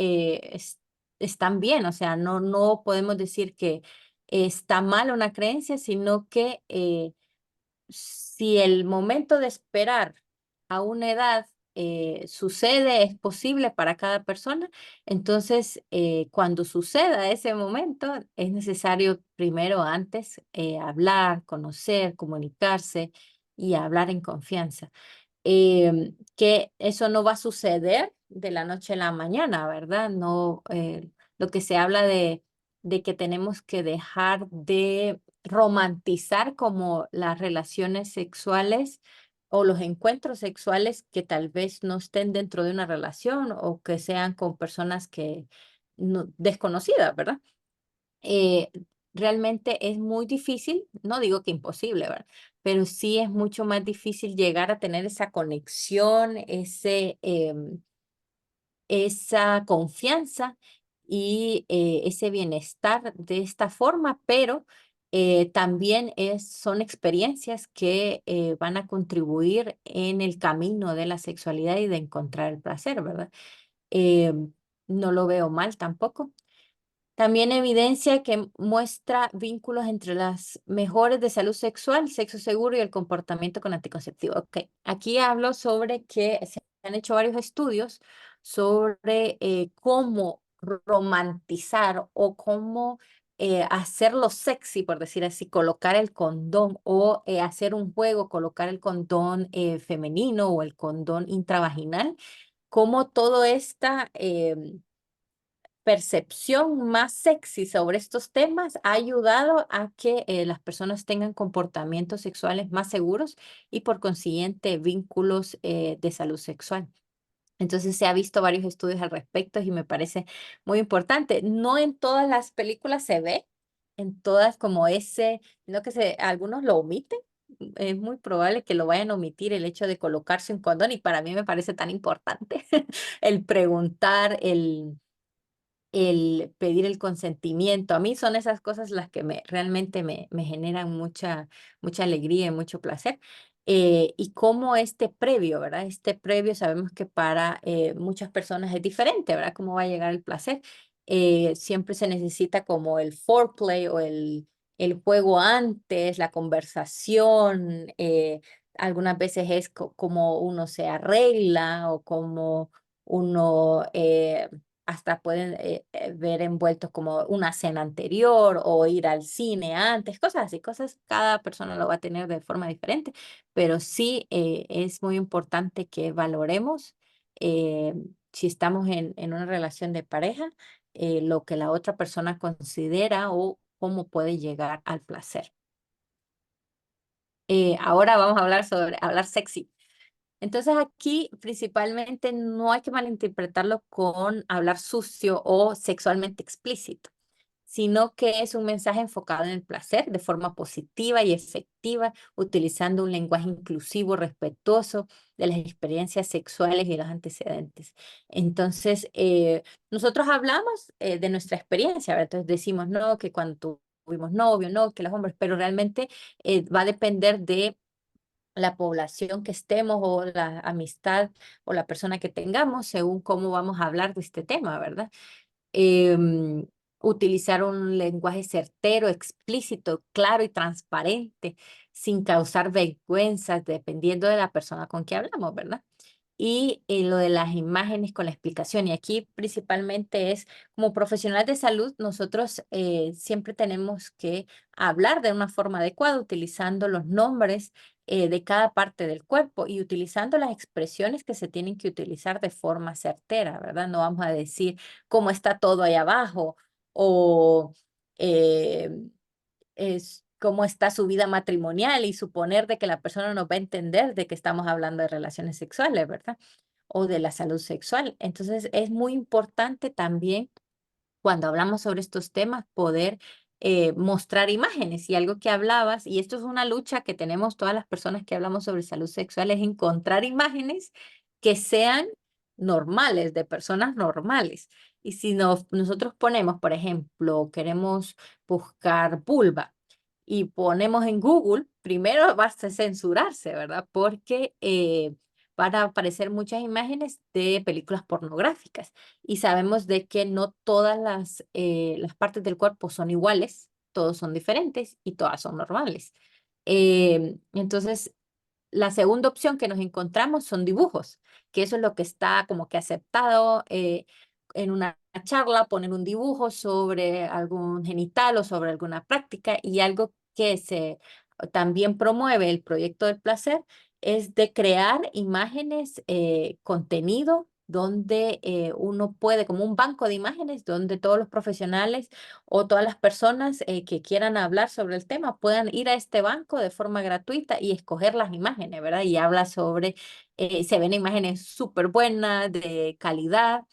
están bien. O sea, no podemos decir que está mal una creencia, sino que si el momento de esperar a una edad sucede, es posible para cada persona, entonces cuando suceda ese momento es necesario primero antes hablar, conocer, comunicarse y hablar en confianza. Que eso no va a suceder de la noche a la mañana, ¿verdad? No, lo que se habla de que tenemos que dejar de romantizar como las relaciones sexuales o los encuentros sexuales que tal vez no estén dentro de una relación o que sean con personas que desconocidas, ¿verdad? eh, Realmente es muy difícil, no digo que imposible, ¿verdad? Pero sí es mucho más difícil llegar a tener esa conexión, esa confianza y ese bienestar de esta forma, pero también son experiencias que van a contribuir en el camino de la sexualidad y de encontrar el placer, ¿verdad? No lo veo mal tampoco. También evidencia que muestra vínculos entre las mejores de salud sexual, sexo seguro y el comportamiento con anticonceptivo. Ok, aquí hablo sobre que se han hecho varios estudios sobre cómo romantizar o cómo hacerlo sexy, por decir así, colocar el condón o hacer un juego, colocar el condón femenino o el condón intravaginal, cómo todo esta percepción más sexy sobre estos temas ha ayudado a que las personas tengan comportamientos sexuales más seguros y por consiguiente vínculos de salud sexual. Entonces se ha visto varios estudios al respecto y me parece muy importante. No en todas las películas se ve, en todas como ese, sino que algunos lo omiten. Es muy probable que lo vayan a omitir el hecho de colocarse un condón y para mí me parece tan importante el preguntar, el pedir el consentimiento. A mí son esas cosas las que realmente me generan mucha alegría y mucho placer. Y como este previo, ¿verdad? Este previo sabemos que para muchas personas es diferente, ¿verdad? ¿Cómo va a llegar el placer? Siempre se necesita como el foreplay o el juego antes, la conversación. Algunas veces es como uno se arregla o como uno hasta pueden ver envueltos como una cena anterior o ir al cine antes, cosas así, cosas, cada persona lo va a tener de forma diferente, pero sí es muy importante que valoremos eh, si estamos en una relación de pareja, lo que la otra persona considera o cómo puede llegar al placer. Ahora vamos a hablar sobre hablar sexy. Entonces aquí principalmente no hay que malinterpretarlo con hablar sucio o sexualmente explícito, sino que es un mensaje enfocado en el placer de forma positiva y efectiva, utilizando un lenguaje inclusivo, respetuoso de las experiencias sexuales y los antecedentes. Entonces, nosotros hablamos de nuestra experiencia, ¿verdad? Entonces decimos, no, que cuando tuvimos novio, no, que los hombres, pero realmente va a depender de la población que estemos o la amistad o la persona que tengamos según cómo vamos a hablar de este tema, ¿verdad? em, Utilizar un lenguaje certero, explícito, claro y transparente, sin causar vergüenzas, dependiendo de la persona con que hablamos, ¿verdad? Y lo de las imágenes con la explicación. Y aquí principalmente es, como profesionales de salud, nosotros siempre tenemos que hablar de una forma adecuada, utilizando los nombres de cada parte del cuerpo y utilizando las expresiones que se tienen que utilizar de forma certera, ¿verdad? No vamos a decir cómo está todo ahí abajo o eh, cómo está su vida matrimonial y suponer de que la persona nos va a entender de que estamos hablando de relaciones sexuales, ¿verdad? O de la salud sexual. Entonces, es muy importante también cuando hablamos sobre estos temas poder mostrar imágenes. Y algo que hablabas, y esto es una lucha que tenemos todas las personas que hablamos sobre salud sexual, es encontrar imágenes que sean normales, de personas normales. Y si nosotros ponemos, por ejemplo, queremos buscar vulva y ponemos en Google, primero va a censurarse, ¿verdad? Porque van a aparecer muchas imágenes de películas pornográficas y sabemos de que no todas las partes del cuerpo son iguales, todos son diferentes y todas son normales. Entonces, la segunda opción que nos encontramos son dibujos, que eso es lo que está como que aceptado en una charla, poner un dibujo sobre algún genital o sobre alguna práctica y algo que se también promueve el proyecto del placer es de crear imágenes, contenido donde uno puede, como un banco de imágenes, donde todos los profesionales o todas las personas que quieran hablar sobre el tema puedan ir a este banco de forma gratuita y escoger las imágenes, ¿verdad? Y habla sobre, se ven imágenes súper buenas, de calidad,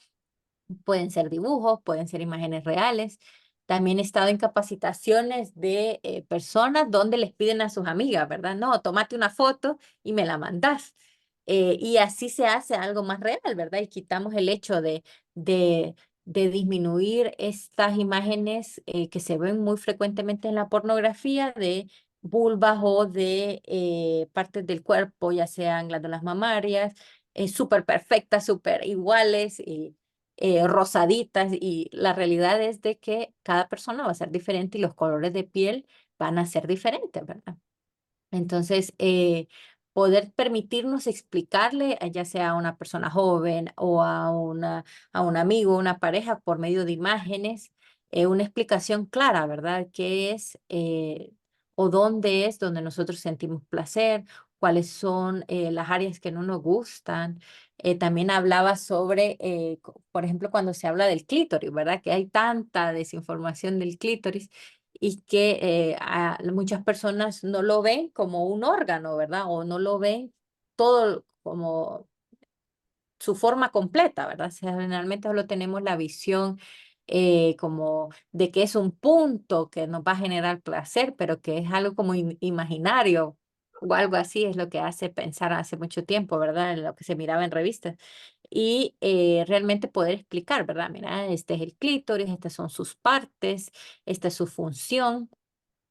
pueden ser dibujos, pueden ser imágenes reales. También he estado en capacitaciones de personas donde les piden a sus amigas, ¿verdad? No, tómate una foto y me la mandas. Y así se hace algo más real, ¿verdad? Y quitamos el hecho de, de disminuir estas imágenes que se ven muy frecuentemente en la pornografía de vulvas o de partes del cuerpo, ya sean glándulas mamarias, súper perfectas, súper iguales. Y rosaditas y la realidad es de que cada persona va a ser diferente y los colores de piel van a ser diferentes, ¿verdad? Entonces, poder permitirnos explicarle, ya sea a una persona joven o a un amigo, una pareja, por medio de imágenes, una explicación clara, ¿verdad? ¿Qué es o dónde es donde nosotros sentimos placer? ¿Cuáles son las áreas que no nos gustan? También hablaba sobre, por ejemplo, cuando se habla del clítoris, ¿verdad? Que hay tanta desinformación del clítoris y que muchas personas no lo ven como un órgano, ¿verdad? O no lo ven todo como su forma completa, ¿verdad? O sea, generalmente solo tenemos la visión como de que es un punto que nos va a generar placer, pero que es algo como imaginario o algo así, es lo que hace pensar hace mucho tiempo, ¿verdad? En lo que se miraba en revistas. Y realmente poder explicar, ¿verdad? Mira, este es el clítoris, estas son sus partes, esta es su función,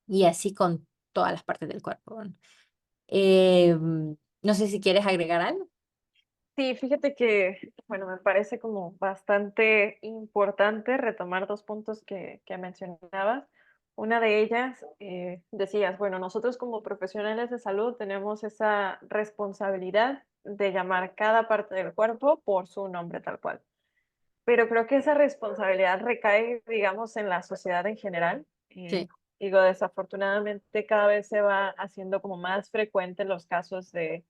y así con todas las partes del cuerpo. Bueno. No sé si quieres agregar algo. Sí, fíjate que, bueno, me parece como bastante importante retomar dos puntos que mencionabas. Una de ellas, decías, bueno, nosotros como profesionales de salud tenemos esa responsabilidad de llamar cada parte del cuerpo por su nombre tal cual. Pero creo que esa responsabilidad recae, digamos, en la sociedad en general. Sí, Digo, desafortunadamente cada vez se va haciendo como más frecuente los casos de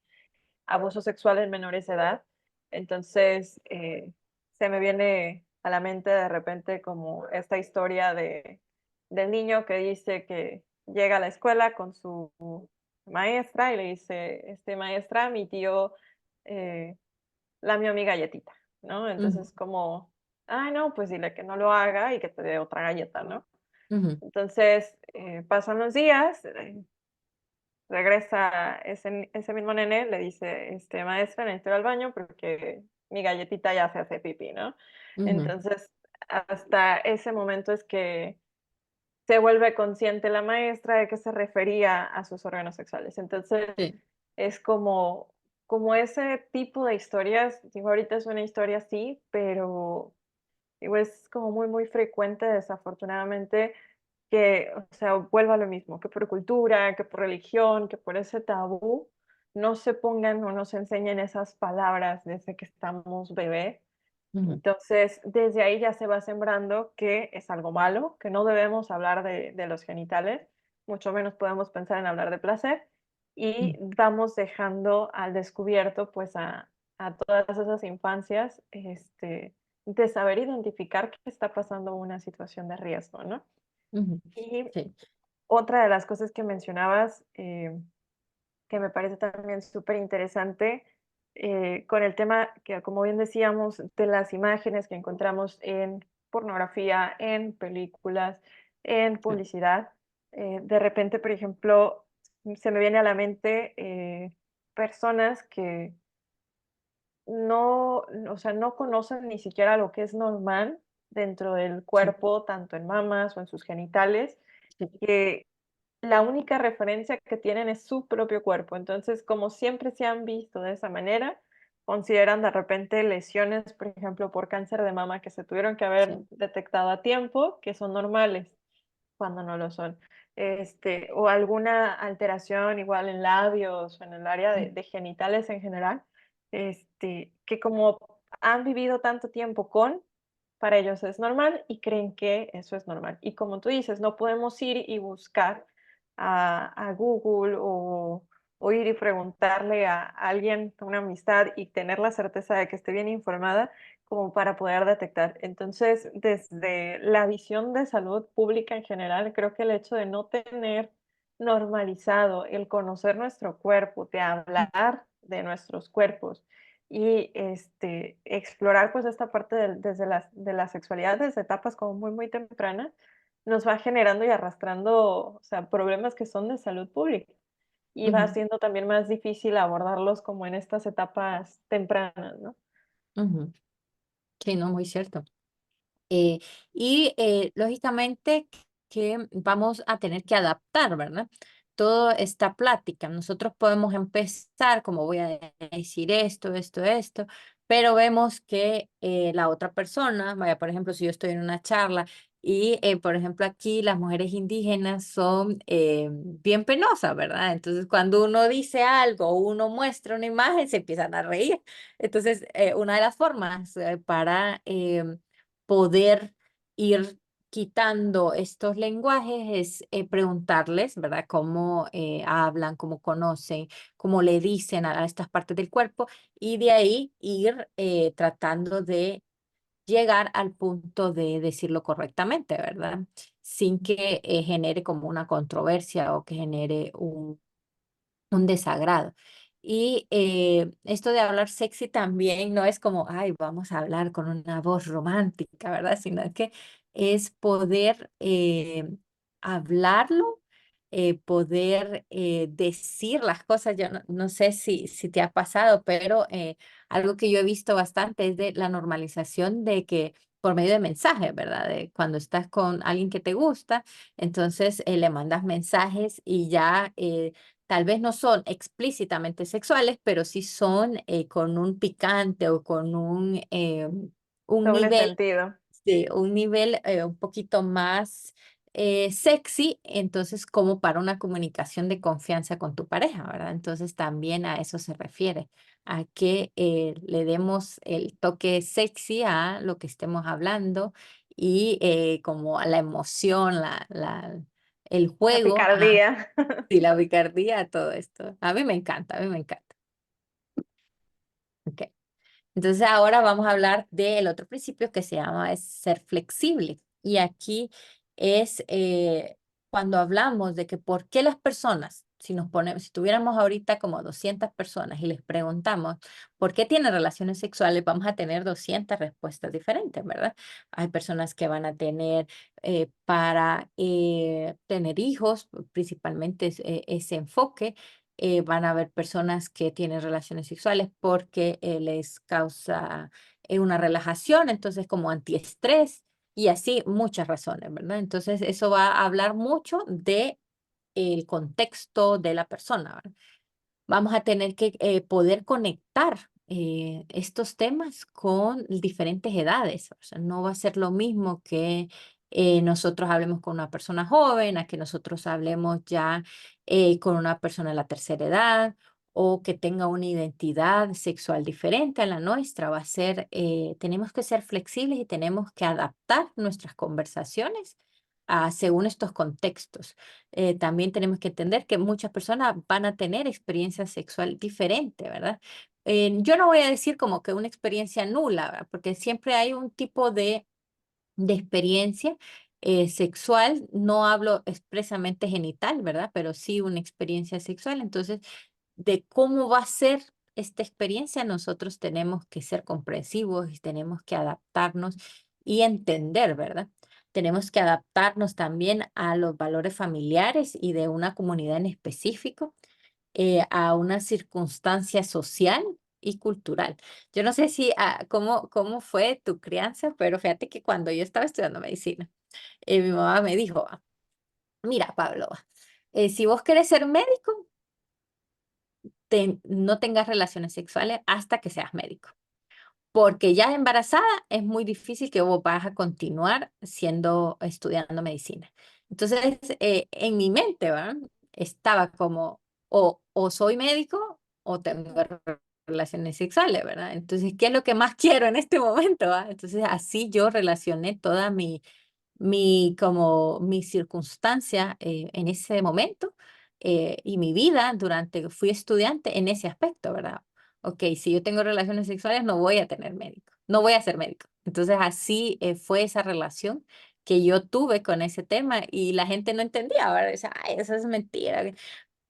abuso sexual en menores de edad. Entonces, se me viene a la mente de repente como esta historia del niño que dice que llega a la escuela con su maestra y le dice, maestra, mi tío lamió mi galletita, ¿no? ujú, Entonces como, ay, no, pues dile que no lo haga y que te dé otra galleta, ¿no? ujú, Entonces, pasan los días, regresa ese mismo nene, le dice, maestra, necesito ir al baño porque mi galletita ya se hace pipí, ¿no? ujú, Entonces, hasta ese momento es que se vuelve consciente la maestra de que se refería a sus órganos sexuales. Entonces, sí, es como ese tipo de historias, digo, ahorita es una historia así, pero digo, es como muy, muy frecuente, desafortunadamente, que, o sea, vuelva a lo mismo, que por cultura, que por religión, que por ese tabú, no se pongan o no se enseñen esas palabras desde que estamos bebés. ujú, Entonces, desde ahí ya se va sembrando que es algo malo, que no debemos hablar de los genitales, mucho menos podemos pensar en hablar de placer, y ujú, vamos dejando al descubierto, pues, a todas esas infancias, de saber identificar que está pasando una situación de riesgo, ¿no? ujú, Y sí, otra de las cosas que mencionabas, que me parece también súper interesante, con el tema que, como bien decíamos, de las imágenes que encontramos en pornografía, en películas, en sí, publicidad. De repente, por ejemplo, se me viene a la mente personas que no, o sea, no conocen ni siquiera lo que es normal dentro del sí, cuerpo, tanto en mamas o en sus genitales, sí, que la única referencia que tienen es su propio cuerpo. Entonces, como siempre se han visto de esa manera, consideran de repente lesiones, por ejemplo, por cáncer de mama que se tuvieron que haber sí, detectado a tiempo, que son normales cuando no lo son. O alguna alteración igual en labios o en el área ujú, de genitales en general, que como han vivido tanto tiempo con, para ellos es normal y creen que eso es normal. Y como tú dices, no podemos ir y buscar a Google o ir y preguntarle a alguien, a una amistad y tener la certeza de que esté bien informada como para poder detectar. Entonces, desde la visión de salud pública en general, creo que el hecho de no tener normalizado el conocer nuestro cuerpo, de hablar de nuestros cuerpos y explorar pues esta parte desde de la sexualidad, desde etapas como muy, muy tempranas, nos va generando y arrastrando, o sea, problemas que son de salud pública y va ujú, siendo también más difícil abordarlos como en estas etapas tempranas, ¿no? ujú. Sí, no, muy cierto. Eh, lógicamente que vamos a tener que adaptar, ¿verdad? Toda esta plática. Nosotros podemos empezar, como voy a decir esto, esto, esto, pero vemos que la otra persona, vaya, por ejemplo, si yo estoy en una charla y, por ejemplo, aquí las mujeres indígenas son bien penosas, ¿verdad? Entonces, cuando uno dice algo, uno muestra una imagen, se empiezan a reír. Entonces, una de las formas para poder ir quitando estos lenguajes es preguntarles, ¿verdad? Cómo hablan, cómo conocen, cómo le dicen a estas partes del cuerpo y de ahí ir tratando de llegar al punto de decirlo correctamente, ¿verdad? Sin que genere como una controversia o que genere un desagrado. Y esto de hablar sexy también no es como, ay, vamos a hablar con una voz romántica, ¿verdad? Sino que es poder hablarlo, poder decir las cosas. Yo no sé si te ha pasado, pero algo que yo he visto bastante es de la normalización de que por medio de mensajes, ¿verdad? De cuando estás con alguien que te gusta, entonces le mandas mensajes y ya tal vez no son explícitamente sexuales, pero sí son con un picante o con un Doble nivel, sentido. sí, un nivel un poquito más sexy, entonces como para una comunicación de confianza con tu pareja, ¿verdad? Entonces también a eso se refiere, a que le demos el toque sexy a lo que estemos hablando y como a la emoción, el La juego, picardía. sí, la picardía, todo esto. A mí me encanta, a mí me encanta. Ok. Entonces ahora vamos a hablar del otro principio que se llama es ser flexible. Y aquí es cuando hablamos de que por qué las personas si tuviéramos ahorita como 200 personas y les preguntamos por qué tienen relaciones sexuales, vamos a tener 200 respuestas diferentes, ¿verdad? Hay personas que van a tener para tener hijos, principalmente ese enfoque. Van a haber personas que tienen relaciones sexuales porque les causa una relajación, entonces como antiestrés y así muchas razones, ¿verdad? Entonces eso va a hablar mucho de el contexto de la persona, ¿verdad? Vamos a tener que poder conectar estos temas con diferentes edades. O sea, no va a ser lo mismo que nosotros hablemos con una persona joven, a que nosotros hablemos ya con una persona de la tercera edad o que tenga una identidad sexual diferente a la nuestra. Va a ser, tenemos que ser flexibles y tenemos que adaptar nuestras conversaciones según estos contextos. También tenemos que entender que muchas personas van a tener experiencia sexual diferente, ¿verdad? Yo no voy a decir como que una experiencia nula, ¿verdad? Porque siempre hay un tipo de experiencia sexual, no hablo expresamente genital, ¿verdad? Pero sí una experiencia sexual. Entonces, de cómo va a ser esta experiencia, nosotros tenemos que ser comprensivos y tenemos que adaptarnos y entender, ¿verdad? Tenemos que adaptarnos también a los valores familiares y de una comunidad en específico, a una circunstancia social y cultural. Yo no sé si cómo fue tu crianza, pero fíjate que cuando yo estaba estudiando medicina, mi mamá me dijo, mira, Pablo, si vos querés ser médico, no tengas relaciones sexuales hasta que seas médico. Porque ya embarazada es muy difícil que vos vas a continuar estudiando medicina. Entonces, en mi mente, ¿verdad? Estaba como, o soy médico o tengo relaciones sexuales, ¿verdad? Entonces, ¿qué es lo que más quiero en este momento, ¿va? Entonces, así yo relacioné toda mi circunstancia en ese momento y mi vida durante que fui estudiante en ese aspecto, ¿verdad? Ok, si yo tengo relaciones sexuales no voy a tener médico, no voy a ser médico. Entonces así fue esa relación que yo tuve con ese tema y la gente no entendía, ¿verdad? Decía, ay, eso es mentira.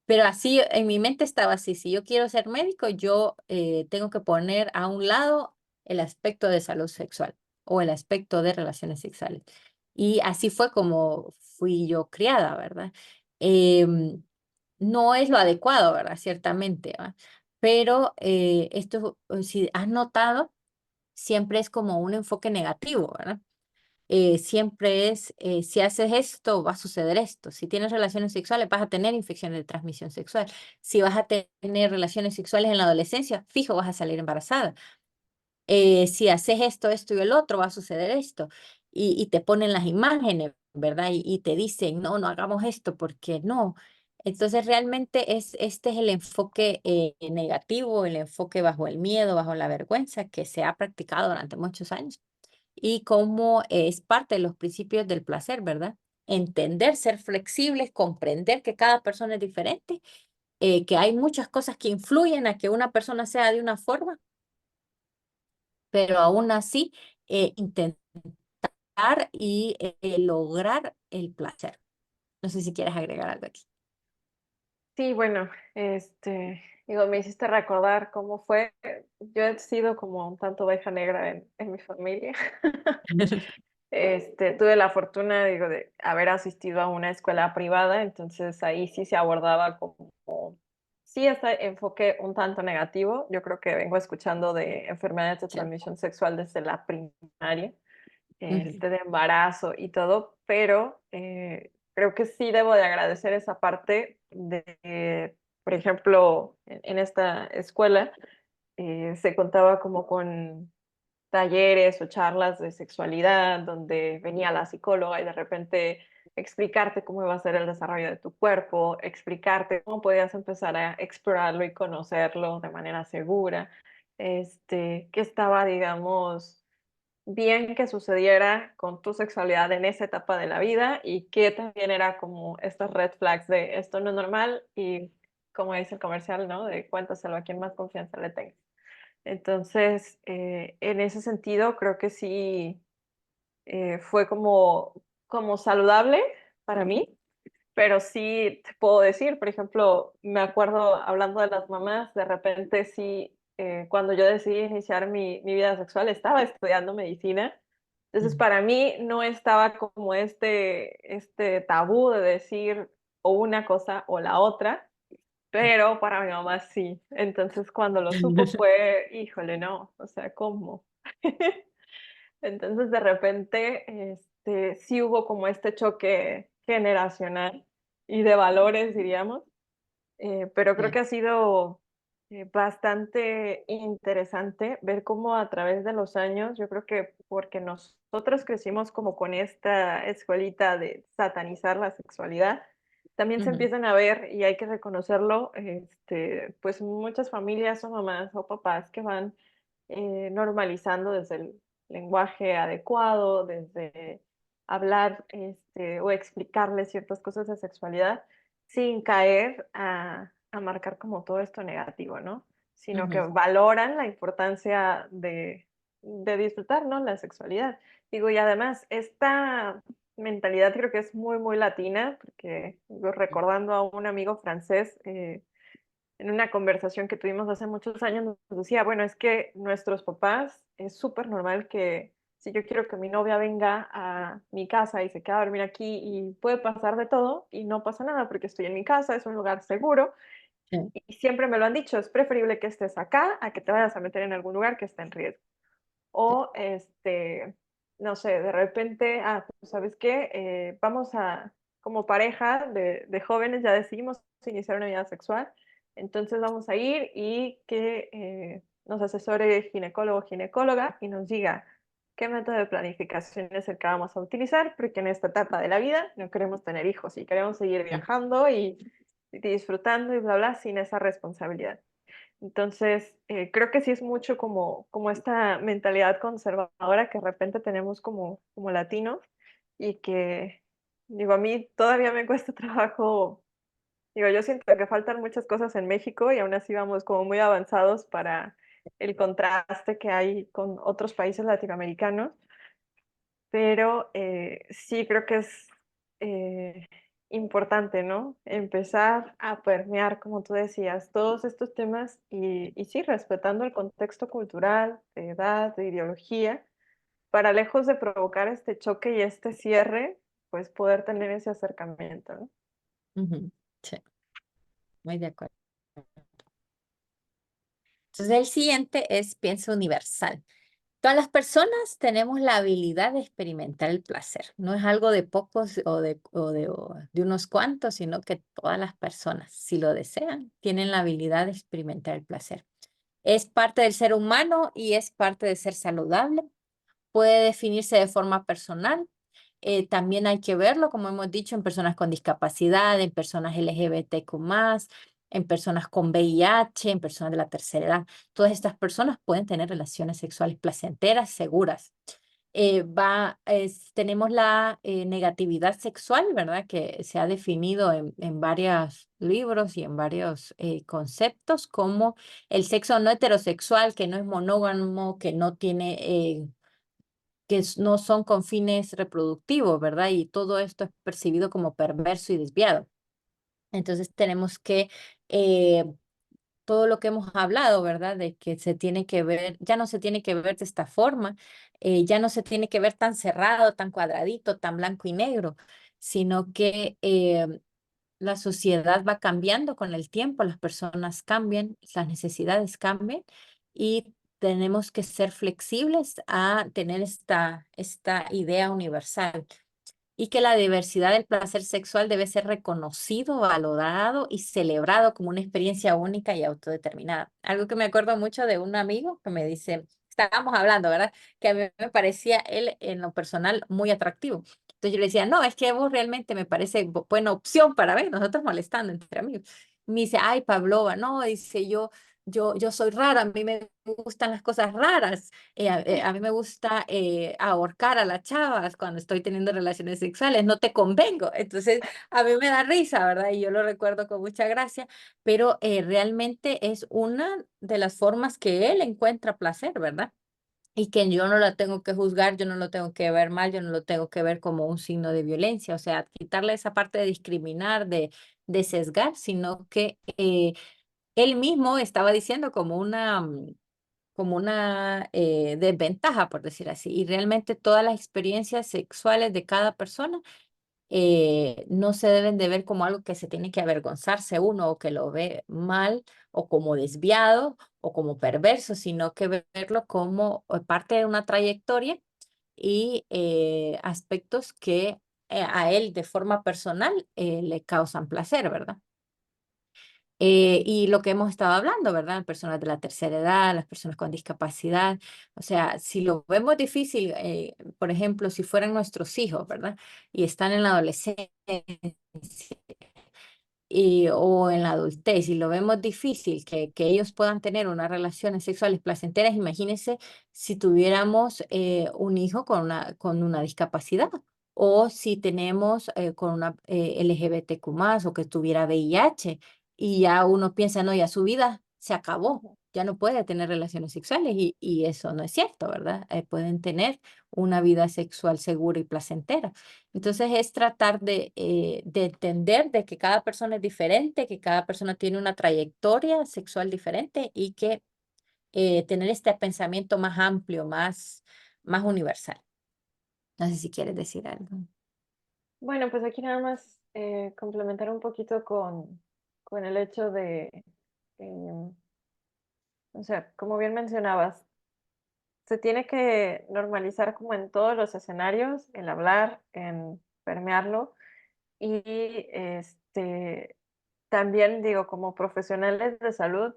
Pero así en mi mente estaba así, si yo quiero ser médico, yo tengo que poner a un lado el aspecto de salud sexual o el aspecto de relaciones sexuales. Y así fue como fui yo criada, ¿verdad? Em, no es lo adecuado, ¿verdad? Ciertamente, ¿va? Pero esto, si has notado, siempre es como un enfoque negativo, ¿verdad? Siempre es, si haces esto, va a suceder esto. Si tienes relaciones sexuales, vas a tener infecciones de transmisión sexual. Si vas a tener relaciones sexuales en la adolescencia, fijo, vas a salir embarazada. Si haces esto, esto y el otro, va a suceder esto. Y te ponen las imágenes, ¿verdad? Y te dicen, no, no hagamos esto, porque no. Entonces, realmente este es el enfoque negativo, el enfoque bajo el miedo, bajo la vergüenza que se ha practicado durante muchos años y cómo es parte de los principios del placer, ¿verdad? Entender, ser flexibles, comprender que cada persona es diferente, que hay muchas cosas que influyen a que una persona sea de una forma, pero aún así intentar y lograr el placer. No sé si quieres agregar algo aquí. Sí, bueno, digo, me hiciste recordar cómo fue. Yo he sido como un tanto oveja negra en mi familia. Tuve la fortuna, digo, de haber asistido a una escuela privada, entonces ahí sí se abordaba como, sí, este enfoque un tanto negativo. Yo creo que vengo escuchando de enfermedades de Sí. transmisión sexual desde la primaria, Ujú. de embarazo y todo, pero creo que sí debo de agradecer esa parte de, por ejemplo, en esta escuela se contaba como con talleres o charlas de sexualidad donde venía la psicóloga y de repente explicarte cómo iba a ser el desarrollo de tu cuerpo, explicarte cómo podías empezar a explorarlo y conocerlo de manera segura, que estaba, digamos, bien que sucediera con tu sexualidad en esa etapa de la vida y que también era como estas red flags de esto no es normal y como dice el comercial, ¿no? De cuéntaselo a quien más confianza le tenga. Entonces, en ese sentido, creo que sí fue como saludable para mí. pero sí te puedo decir, por ejemplo, me acuerdo hablando de las mamás, de repente sí, cuando yo decidí iniciar mi vida sexual, estaba estudiando medicina. Entonces, Ujú. para mí no estaba como este tabú de decir o una cosa o la otra, pero para mi mamá sí. Entonces, cuando lo supo fue, híjole, no, o sea, ¿cómo? Entonces, de repente, sí hubo como este choque generacional y de valores, diríamos, pero creo Ya. que ha sido bastante interesante ver cómo a través de los años, yo creo que porque nosotros crecimos como con esta escuelita de satanizar la sexualidad, también se Ujú, empiezan a ver, y hay que reconocerlo, pues muchas familias o mamás o papás que van normalizando desde el lenguaje adecuado, desde hablar o explicarles ciertas cosas de sexualidad sin caer a marcar como todo esto negativo, ¿no? Sino que ujú, valoran la importancia de disfrutar, ¿no? La sexualidad. Digo, y además, esta mentalidad creo que es muy, muy latina, porque digo, recordando a un amigo francés, en una conversación que tuvimos hace muchos años, nos decía, bueno, es que nuestros papás es súper normal que si yo quiero que mi novia venga a mi casa y se quede a dormir aquí y puede pasar de todo y no pasa nada porque estoy en mi casa, es un lugar seguro sí, y siempre me lo han dicho, es preferible que estés acá a que te vayas a meter en algún lugar que está en riesgo. sí, O, no sé, de repente, pues, ¿sabes qué? Vamos a, como pareja de jóvenes, ya decidimos iniciar una vida sexual, entonces vamos a ir y que nos asesore ginecólogo o ginecóloga y nos diga qué método de planificación es el que vamos a utilizar, porque en esta etapa de la vida no queremos tener hijos y queremos seguir sí. viajando y disfrutando y bla, bla, sin esa responsabilidad. Entonces, creo que sí es mucho como esta mentalidad conservadora que de repente tenemos como latinos y que, digo, a mí todavía me cuesta trabajo, digo, yo siento que faltan muchas cosas en México y aún así vamos como muy avanzados para el contraste que hay con otros países latinoamericanos, pero sí creo que es importante, ¿no? Empezar a permear, como tú decías, todos estos temas y sí, respetando el contexto cultural, de edad, de ideología, para lejos de provocar este choque y este cierre, pues poder tener ese acercamiento, ¿no? Ujú, sí, muy de acuerdo. Entonces, el siguiente es pienso universal. Todas las personas tenemos la habilidad de experimentar el placer. No es algo de pocos o de unos cuantos, sino que todas las personas, si lo desean, tienen la habilidad de experimentar el placer. Es parte del ser humano y es parte de ser saludable. Puede definirse de forma personal. También hay que verlo, como hemos dicho, en personas con discapacidad, en personas LGBTQ+, en personas con VIH, en personas de la tercera edad. Todas estas personas pueden tener relaciones sexuales placenteras, seguras. Tenemos la negatividad sexual, ¿verdad? Que se ha definido en varios libros y en varios conceptos como el sexo no heterosexual, que no es monógamo, que no tiene no son con fines reproductivos, ¿verdad? Y todo esto es percibido como perverso y desviado. Entonces tenemos que, eh, todo lo que hemos hablado, ¿verdad? De que se tiene que ver, ya no se tiene que ver de esta forma, ya no se tiene que ver tan cerrado, tan cuadradito, tan blanco y negro, sino que la sociedad va cambiando con el tiempo, las personas cambian, las necesidades cambian y tenemos que ser flexibles a tener esta idea universal y que la diversidad del placer sexual debe ser reconocido, valorado y celebrado como una experiencia única y autodeterminada. Algo que me acuerdo mucho de un amigo que me dice, estábamos hablando, ¿verdad? Que a mí me parecía él en lo personal muy atractivo. Entonces yo le decía, no, es que vos realmente me parece buena opción para ver, nosotros molestando entre amigos. Me dice, ay, Pavlova, no, dice yo soy rara, a mí me gustan las cosas raras. A mí me gusta ahorcar a las chavas cuando estoy teniendo relaciones sexuales, no te convengo. Entonces, a mí me da risa, ¿verdad? Y yo lo recuerdo con mucha gracia, pero realmente es una de las formas que él encuentra placer, ¿verdad? y que yo no la tengo que juzgar, yo no lo tengo que ver mal, yo no lo tengo que ver como un signo de violencia, o sea, quitarle esa parte de discriminar, de sesgar, sino que él mismo estaba diciendo como una desventaja, por decir así, y realmente todas las experiencias sexuales de cada persona no se deben de ver como algo que se tiene que avergonzarse uno o que lo ve mal o como desviado o como perverso, sino que verlo como parte de una trayectoria y aspectos que a él de forma personal le causan placer, ¿verdad? Y lo que hemos estado hablando, ¿verdad? Personas de la tercera edad, las personas con discapacidad. O sea, si lo vemos difícil, por ejemplo, si fueran nuestros hijos, ¿verdad? Y están en la adolescencia o en la adultez, y lo vemos difícil que ellos puedan tener unas relaciones sexuales placenteras, imagínense si tuviéramos un hijo con una discapacidad. O si tenemos con una LGBTQ+, o que tuviera VIH, y ya uno piensa, no, ya su vida se acabó, ya no puede tener relaciones sexuales, y eso no es cierto, ¿verdad? Pueden tener una vida sexual segura y placentera. Entonces es tratar de entender de que cada persona es diferente, que cada persona tiene una trayectoria sexual diferente, y que tener este pensamiento más amplio, más universal. No sé si quieres decir algo. Bueno, pues aquí nada más complementar un poquito con el hecho de, em, o sea, como bien mencionabas, se tiene que normalizar como en todos los escenarios, el hablar, en permearlo y también digo, como profesionales de salud,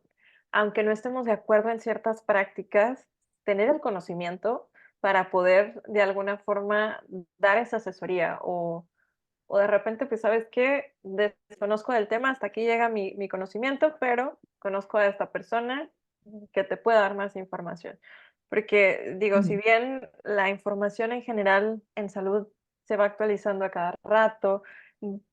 aunque no estemos de acuerdo en ciertas prácticas, tener el conocimiento para poder de alguna forma dar esa asesoría o de repente, pues, ¿sabes qué? Desconozco del tema, hasta aquí llega mi conocimiento, pero conozco a esta persona que te puede dar más información. Porque, digo, si Ujú, bien la información en general en salud se va actualizando a cada rato,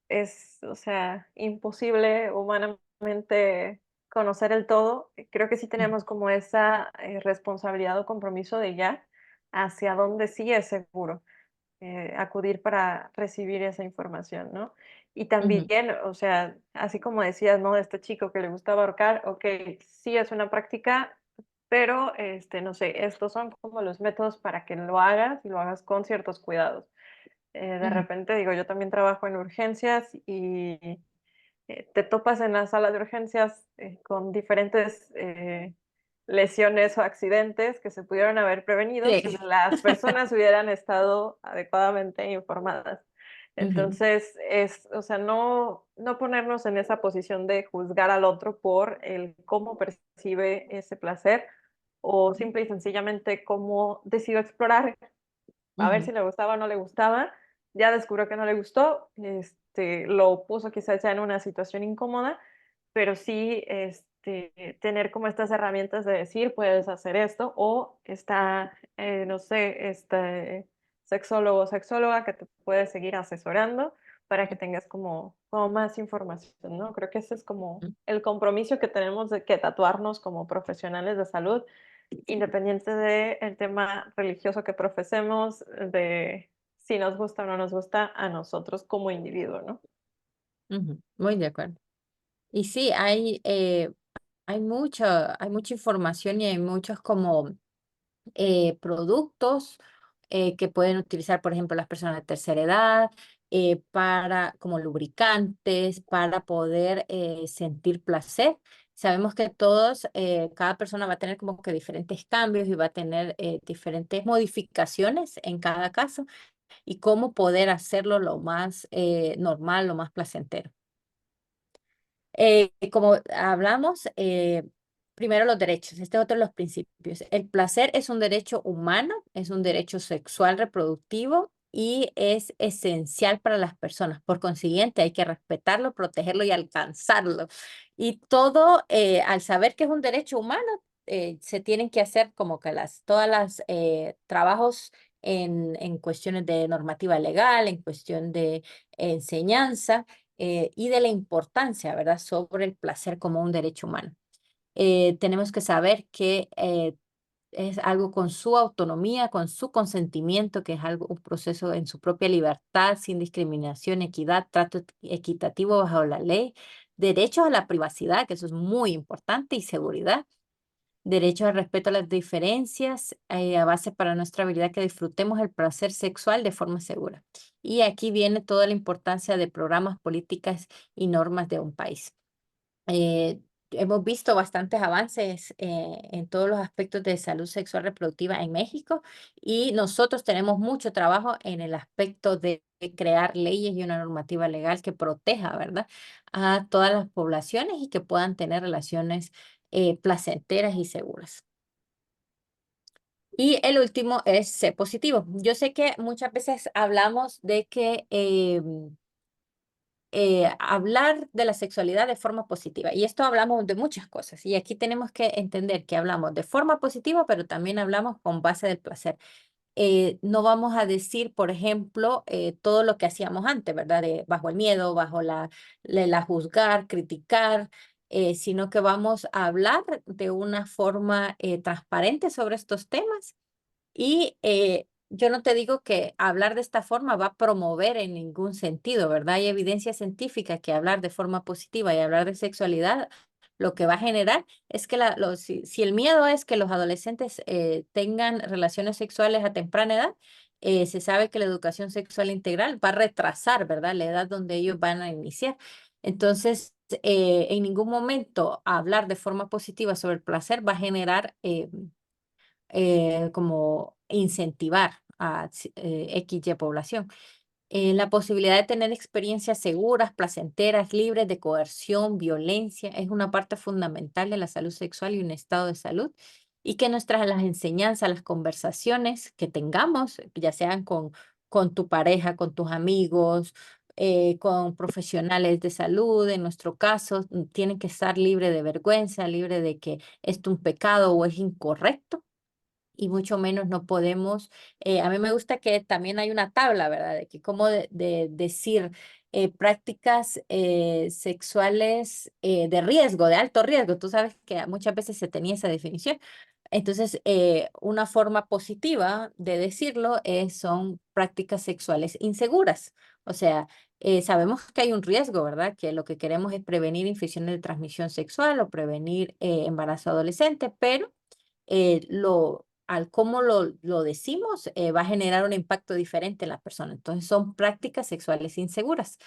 es, o sea, imposible humanamente conocer el todo, creo que sí ujú, tenemos como esa responsabilidad o compromiso de ya hacia dónde sí es seguro acudir para recibir esa información, ¿no? Y ujú, también, o sea, así como decías, ¿no? De este chico que le gustaba ahorcar, ok, sí es una práctica, pero, no sé, estos son como los métodos para que lo hagas y lo hagas con ciertos cuidados. De ujú, repente, digo, yo también trabajo en urgencias y te topas en la sala de urgencias con diferentes lesiones o accidentes que se pudieron haber prevenido si sí. las personas hubieran estado adecuadamente informadas. Ujú, Entonces, o sea, no ponernos en esa posición de juzgar al otro por el cómo percibe ese placer o simple y sencillamente cómo decidió explorar a ver ujú, si le gustaba o no le gustaba. Ya descubrió que no le gustó, lo puso quizás ya en una situación incómoda, pero sí, tener como estas herramientas de decir, puedes hacer esto, o está, no sé, este sexólogo o sexóloga que te puede seguir asesorando para que tengas como más información, ¿no? Creo que ese es como ujú, el compromiso que tenemos de que tatuarnos como profesionales de salud, independiente del tema religioso que profesemos, de si nos gusta o no nos gusta a nosotros como individuo, ¿no? ujú. Muy de acuerdo. Y sí, hay mucha información, y hay muchos como productos que pueden utilizar, por ejemplo, las personas de tercera edad, como lubricantes, para poder sentir placer. Sabemos que cada persona va a tener como que diferentes cambios, y va a tener diferentes modificaciones en cada caso, y cómo poder hacerlo lo más normal, lo más placentero. Como hablamos, primero los derechos. Este es otro de los principios. El placer es un derecho humano, es un derecho sexual reproductivo, y es esencial para las personas. Por consiguiente, hay que respetarlo, protegerlo y alcanzarlo. Y todo, al saber que es un derecho humano, se tienen que hacer como que todas las trabajos en cuestiones de normativa legal, en cuestión de enseñanza, y de la importancia, ¿verdad?, sobre el placer como un derecho humano. Tenemos que saber que es algo con su autonomía, con su consentimiento, que es algo, un proceso en su propia libertad, sin discriminación, equidad, trato equitativo bajo la ley, derechos a la privacidad, que eso es muy importante, y seguridad, derechos al respeto a las diferencias, a base para nuestra habilidad que disfrutemos el placer sexual de forma segura. Y aquí viene toda la importancia de programas, políticas y normas de un país. Hemos visto bastantes avances en todos los aspectos de salud sexual reproductiva en México, y nosotros tenemos mucho trabajo en el aspecto de crear leyes y una normativa legal que proteja, ¿verdad?, a todas las poblaciones y que puedan tener relaciones placenteras y seguras. Y el último es ser positivo. Yo sé que muchas veces hablamos de que hablar de la sexualidad de forma positiva. Y esto hablamos de muchas cosas. Y aquí tenemos que entender que hablamos de forma positiva, pero también hablamos con base del placer. No vamos a decir, por ejemplo, todo lo que hacíamos antes, ¿verdad? Bajo el miedo, bajo la juzgar, criticar, sino que vamos a hablar de una forma transparente sobre estos temas, y yo no te digo que hablar de esta forma va a promover en ningún sentido, ¿verdad? Hay evidencia científica que hablar de forma positiva y hablar de sexualidad lo que va a generar es que si el miedo es que los adolescentes tengan relaciones sexuales a temprana edad, se sabe que la educación sexual integral va a retrasar, ¿verdad?, la edad donde ellos van a iniciar. Entonces, en ningún momento hablar de forma positiva sobre el placer va a generar como incentivar a XY población. La posibilidad de tener experiencias seguras, placenteras, libres de coerción, violencia, es una parte fundamental de la salud sexual y un estado de salud. Y que las enseñanzas, las conversaciones que tengamos, ya sean con tu pareja, con tus amigos, con profesionales de salud, en nuestro caso, tienen que estar libre de vergüenza, libre de que esto es un pecado o es incorrecto, y mucho menos no podemos, a mí me gusta que también hay una tabla, ¿verdad? De que cómo de decir prácticas sexuales de riesgo, de alto riesgo. Tú sabes que muchas veces se tenía esa definición. Entonces, una forma positiva de decirlo son prácticas sexuales inseguras. O sea, sabemos que hay un riesgo, ¿verdad? Que lo que queremos es prevenir infecciones de transmisión sexual o prevenir embarazo adolescente, pero al cómo lo decimos, va a generar un impacto diferente en la persona. Entonces, son prácticas sexuales inseguras.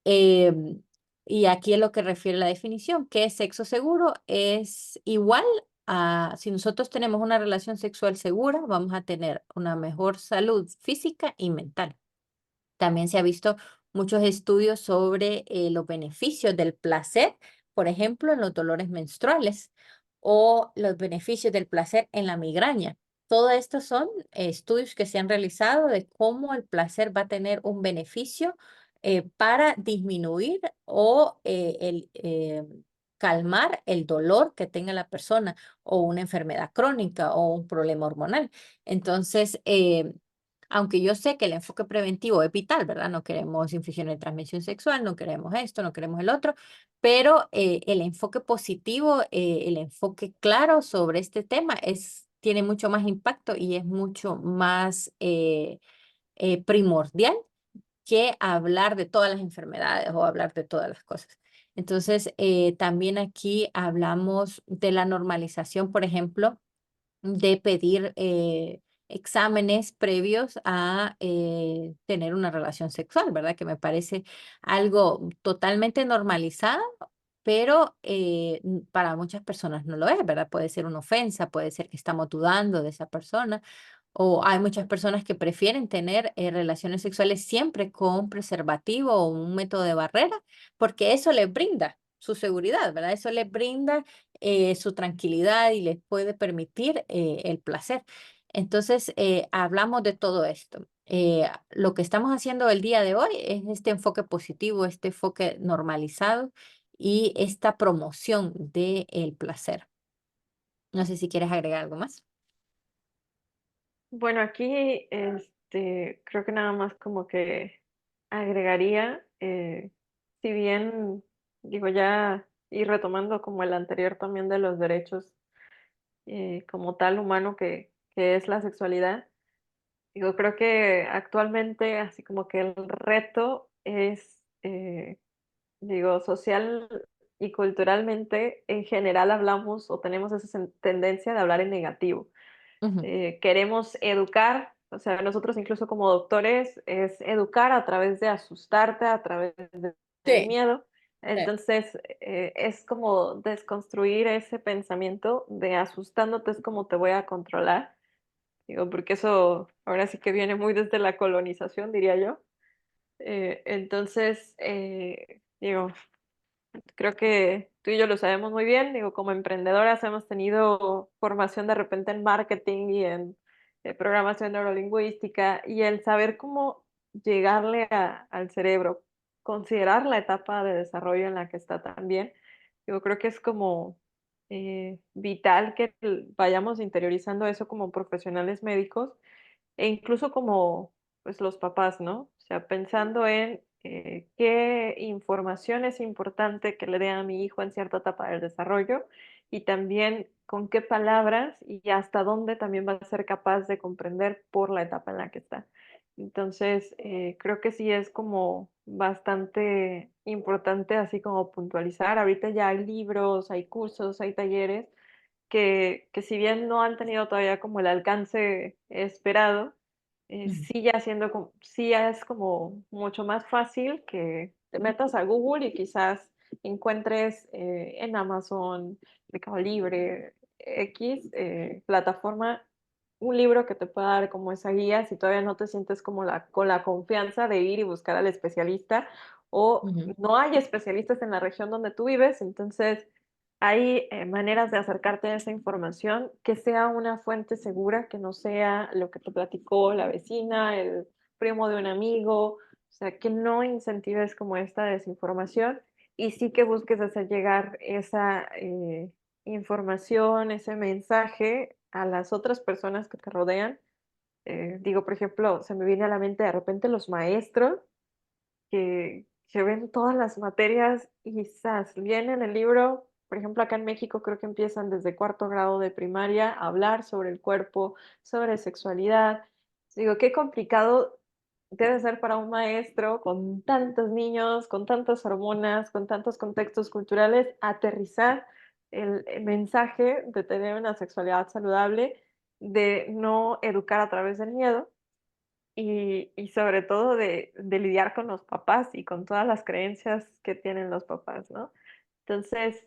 Em, y aquí es lo que refiere la definición, que es sexo seguro es igual a, si nosotros tenemos una relación sexual segura, vamos a tener una mejor salud física y mental. También se ha visto muchos estudios sobre los beneficios del placer, por ejemplo, en los dolores menstruales, o los beneficios del placer en la migraña. Todo esto son estudios que se han realizado de cómo el placer va a tener un beneficio para disminuir o calmar el dolor que tenga la persona, o una enfermedad crónica o un problema hormonal. Entonces, aunque yo sé que el enfoque preventivo es vital, ¿verdad? No queremos infección de transmisión sexual, no queremos esto, no queremos el otro, pero el enfoque positivo, el enfoque claro sobre este tema tiene mucho más impacto y es mucho más primordial que hablar de todas las enfermedades o hablar de todas las cosas. Entonces, también aquí hablamos de la normalización, por ejemplo, de pedir exámenes previos a tener una relación sexual, ¿verdad? Que me parece algo totalmente normalizado, pero para muchas personas no lo es, ¿verdad? Puede ser una ofensa, puede ser que estamos dudando de esa persona, o hay muchas personas que prefieren tener relaciones sexuales siempre con preservativo o un método de barrera, porque eso les brinda su seguridad, ¿verdad? Eso les brinda su tranquilidad y les puede permitir el placer. Entonces, hablamos de todo esto. Lo que estamos haciendo el día de hoy es este enfoque positivo, este enfoque normalizado y esta promoción del placer. No sé si quieres agregar algo más. Bueno, aquí creo que nada más como que agregaría, si bien digo ya, y retomando como el anterior también de los derechos, como tal humano que es la sexualidad. Digo, creo que actualmente así como que el reto es, digo, social y culturalmente en general hablamos o tenemos esa tendencia de hablar en negativo. Ujú. Queremos educar, o sea, nosotros incluso como doctores es educar a través de asustarte, a través del Sí, miedo. sí. Entonces, es como desconstruir ese pensamiento de asustándote es como te voy a controlar. Digo, porque eso ahora sí que viene muy desde la colonización, diría yo. Entonces, digo, creo que tú y yo lo sabemos muy bien, digo, como emprendedoras hemos tenido formación de repente en marketing y en programación neurolingüística y el saber cómo llegarle al cerebro, considerar la etapa de desarrollo en la que está también, yo creo que es como vital que vayamos interiorizando eso como profesionales médicos e incluso como pues los papás, ¿no? O sea, pensando en qué información es importante que le dé a mi hijo en cierta etapa del desarrollo y también con qué palabras y hasta dónde también va a ser capaz de comprender por la etapa en la que está. Entonces, creo que sí es como bastante importante así como puntualizar. Ahorita ya hay libros, hay cursos, hay talleres que si bien no han tenido todavía como el alcance esperado, Ujú, sí ya siendo sí ya es como mucho más fácil que te metas a Google y quizás encuentres en Amazon, Mercado Libre, X, plataforma, un libro que te pueda dar como esa guía si todavía no te sientes como con la confianza de ir y buscar al especialista o ujú. no hay especialistas en la región donde tú vives, entonces hay maneras de acercarte a esa información que sea una fuente segura, que no sea lo que te platicó la vecina, el primo de un amigo, o sea, que no incentives como esta desinformación y sí que busques hacer llegar esa información, ese mensaje a las otras personas que te rodean. Digo, por ejemplo, se me viene a la mente de repente los maestros que ven todas las materias y ¡zas! Viene en el libro, por ejemplo, acá en México creo que empiezan desde cuarto grado de primaria a hablar sobre el cuerpo, sobre sexualidad. Digo, qué complicado debe ser para un maestro con tantos niños, con tantas hormonas, con tantos contextos culturales, aterrizar el mensaje de tener una sexualidad saludable, de no educar a través del miedo y sobre todo de lidiar con los papás y con todas las creencias que tienen los papás, ¿no? Entonces,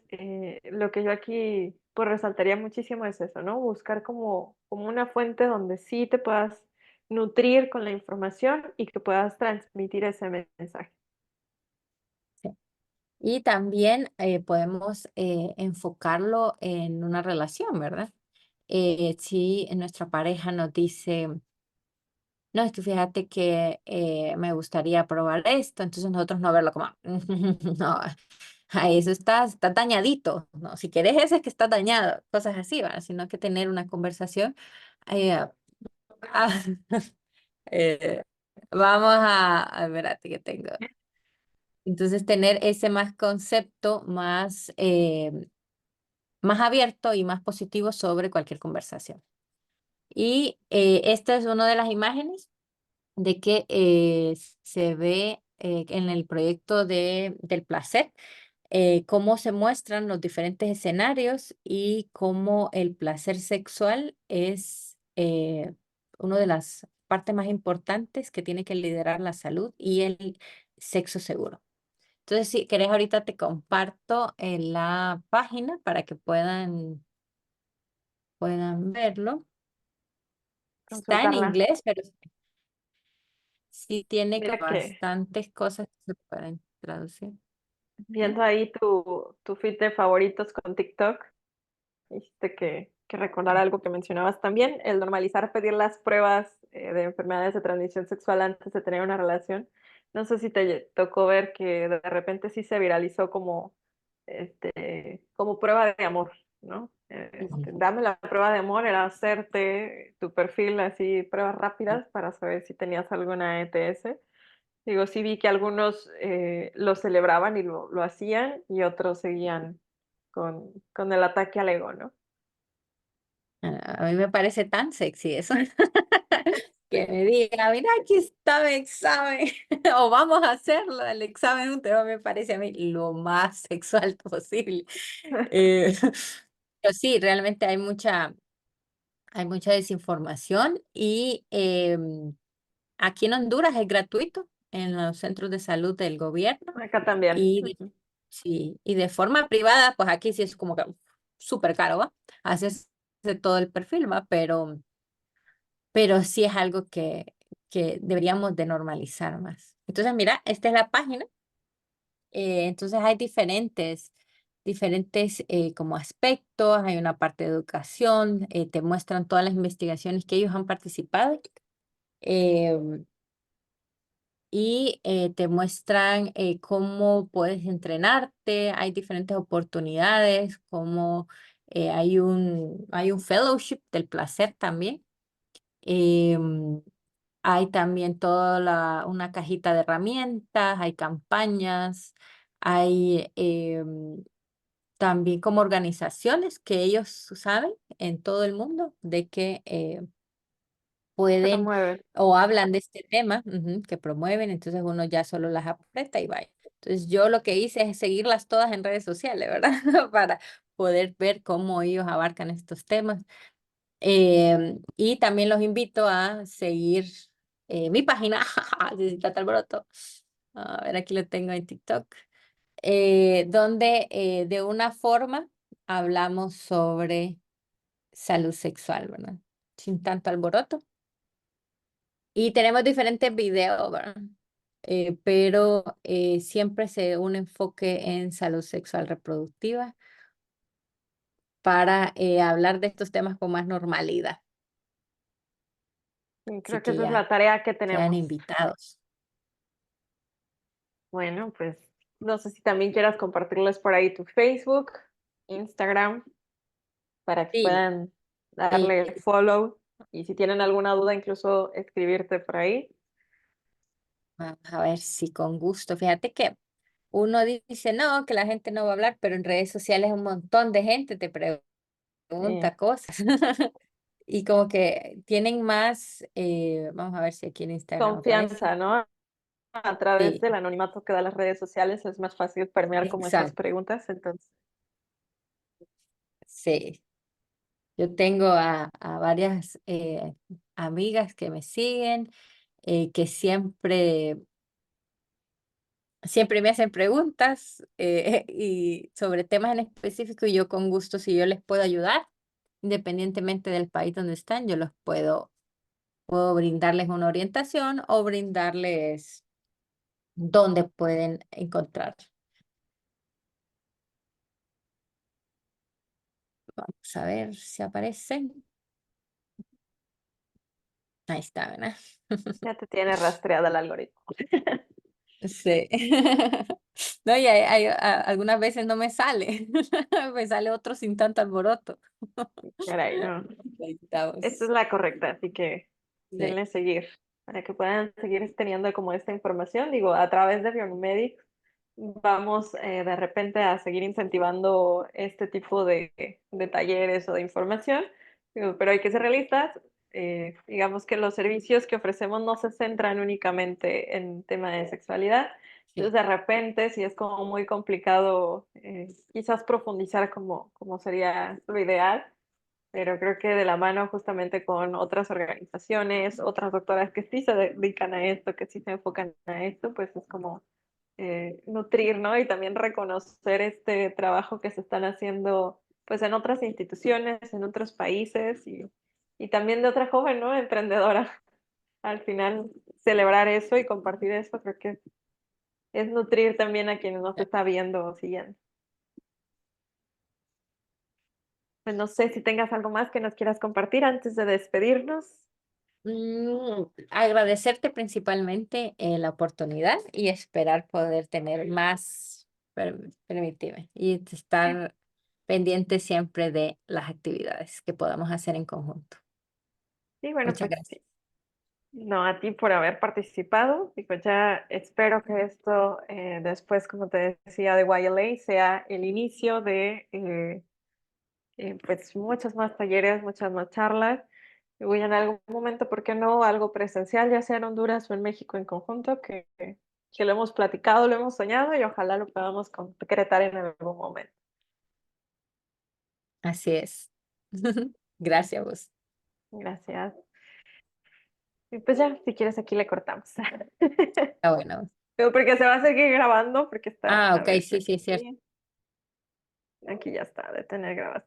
lo que yo aquí pues resaltaría muchísimo es eso, ¿no? Buscar como una fuente donde sí te puedas nutrir con la información y que puedas transmitir ese mensaje. Sí. Y también podemos enfocarlo en una relación, ¿verdad? Si nuestra pareja nos dice, no, es que fíjate que me gustaría probar esto, entonces nosotros no verlo como, no, eso está dañadito, ¿no? Si quieres ese es que está dañado, cosas así, ¿verdad? Sino que tener una conversación. eh, ah, eh, vamos espérate que tengo. Entonces tener ese más concepto, más abierto y más positivo sobre cualquier conversación. Y esta es una de las imágenes de que se ve en el proyecto del placer, cómo se muestran los diferentes escenarios y cómo el placer sexual es una de las partes más importantes que tiene que liderar la salud y el sexo seguro. Entonces, si querés, ahorita te comparto la página para que puedan verlo. Está en Consultarla. inglés, pero sí tiene Mira como que bastantes cosas que se pueden traducir. ¿Ok? viendo ahí tu feed de favoritos con TikTok, dijiste que recordar algo que mencionabas también, el normalizar pedir las pruebas de enfermedades de transmisión sexual antes de tener una relación. No sé si te tocó ver que de repente sí se viralizó como, como prueba de amor, ¿no? Ujú. Dame la prueba de amor, era hacerte tu perfil así, pruebas rápidas para saber si tenías alguna ETS. Digo, sí vi que algunos lo celebraban y lo hacían y otros seguían con el ataque al ego, ¿no? A mí me parece tan sexy eso. Que me diga, mira, aquí está mi examen, o vamos a hacerlo, el examen un tema me parece a mí lo más sexual posible. Eh, pero sí, realmente hay mucha desinformación y aquí en Honduras es gratuito en los centros de salud del gobierno Acá también. y Ujú. sí, y de forma privada, pues aquí sí es como que súper caro, ¿va? Haces todo el perfil, ¿va? Pero sí es algo que deberíamos de normalizar más. Entonces, mira, esta es la página. Entonces hay diferentes como aspectos, hay una parte de educación, te muestran todas las investigaciones que ellos han participado. em, y te muestran cómo puedes entrenarte, hay diferentes oportunidades, como hay un fellowship del placer también. Em, Hay también una cajita de herramientas, hay campañas, hay también como organizaciones que ellos saben en todo el mundo de que pueden Promueven. o hablan de este tema, que promueven, entonces uno ya solo las aprieta y vaya. Entonces yo lo que hice es seguirlas todas en redes sociales, ¿verdad? Para poder ver cómo ellos abarcan estos temas. Y también los invito a seguir mi página, de Tata Alboroto. A ver, aquí lo tengo en TikTok, donde de una forma hablamos sobre salud sexual, ¿verdad? Sin tanto alboroto. Y tenemos diferentes videos, ¿verdad? Pero siempre un enfoque en salud sexual reproductiva para hablar de estos temas con más normalidad. Y Así creo que que esa es ya la tarea que quedan tenemos. invitados. Bueno, pues no sé si también quieras compartirles por ahí tu Facebook, Instagram, para que Sí, puedan eh, darle follow y si tienen alguna duda, incluso escribirte por ahí. vamos a ver si con gusto. Fíjate que uno dice, no, que la gente no va a hablar, pero en redes sociales un montón de gente te Sí, pregunta cosas. Y como que tienen más, vamos a ver si aquí en Instagram aparece. confianza, ¿no? A través Sí, del anonimato que da las redes sociales es más fácil permear como esas exacto. preguntas, entonces, Sí. Yo tengo a varias amigas que me siguen, que siempre me hacen preguntas y sobre temas en específico y yo con gusto, si yo les puedo ayudar, independientemente del país donde están, yo puedo brindarles una orientación o brindarles dónde pueden encontrar. Vamos a ver si aparecen. Ahí está, ¿verdad? ya te tiene rastreada el algoritmo. Sí. No, y algunas veces no me sale. Me sale otro sin tanto alboroto. Caray, no. Ahí Esta es estamos. la correcta, así que Sí, denle seguir para que puedan seguir teniendo como esta información. Digo, a través de Biomedics vamos de repente a seguir incentivando este tipo de talleres o de información, digo, pero hay que ser realistas. Digamos que los servicios que ofrecemos no se centran únicamente en tema de sexualidad. Entonces, sí. de repente, si es como muy complicado, quizás profundizar como sería lo ideal, pero creo que de la mano justamente con otras organizaciones, otras doctoras que sí se dedican a esto, que sí se enfocan a esto, pues es como nutrir, ¿no? Y también reconocer este trabajo que se están haciendo pues en otras instituciones, en otros países y también de otra joven, ¿no? Emprendedora. Al final, celebrar eso y compartir eso, creo que es nutrir también a quienes nos está viendo o siguiendo. Pues no sé si tengas algo más que nos quieras compartir antes de despedirnos. Agradecerte principalmente la oportunidad y esperar poder tener más, permíteme, y estar pendiente siempre de las actividades que podamos hacer en conjunto. Y bueno, Muchas pues gracias. no, a ti por haber participado. Digo, ya espero que esto después, como te decía, de YLA sea el inicio de pues muchos más talleres, muchas más charlas. Y voy en algún momento, ¿por qué no? Algo presencial, ya sea en Honduras o en México en conjunto, que lo hemos platicado, lo hemos soñado y ojalá lo podamos concretar en algún momento. Así es. Gracias a vos. Gracias. Y pues ya, si quieres aquí le cortamos. Ah, bueno. Pero porque se va a seguir grabando, porque está, Ah, a ok, ver, sí, sí, es cierto. aquí ya está, detener grabación.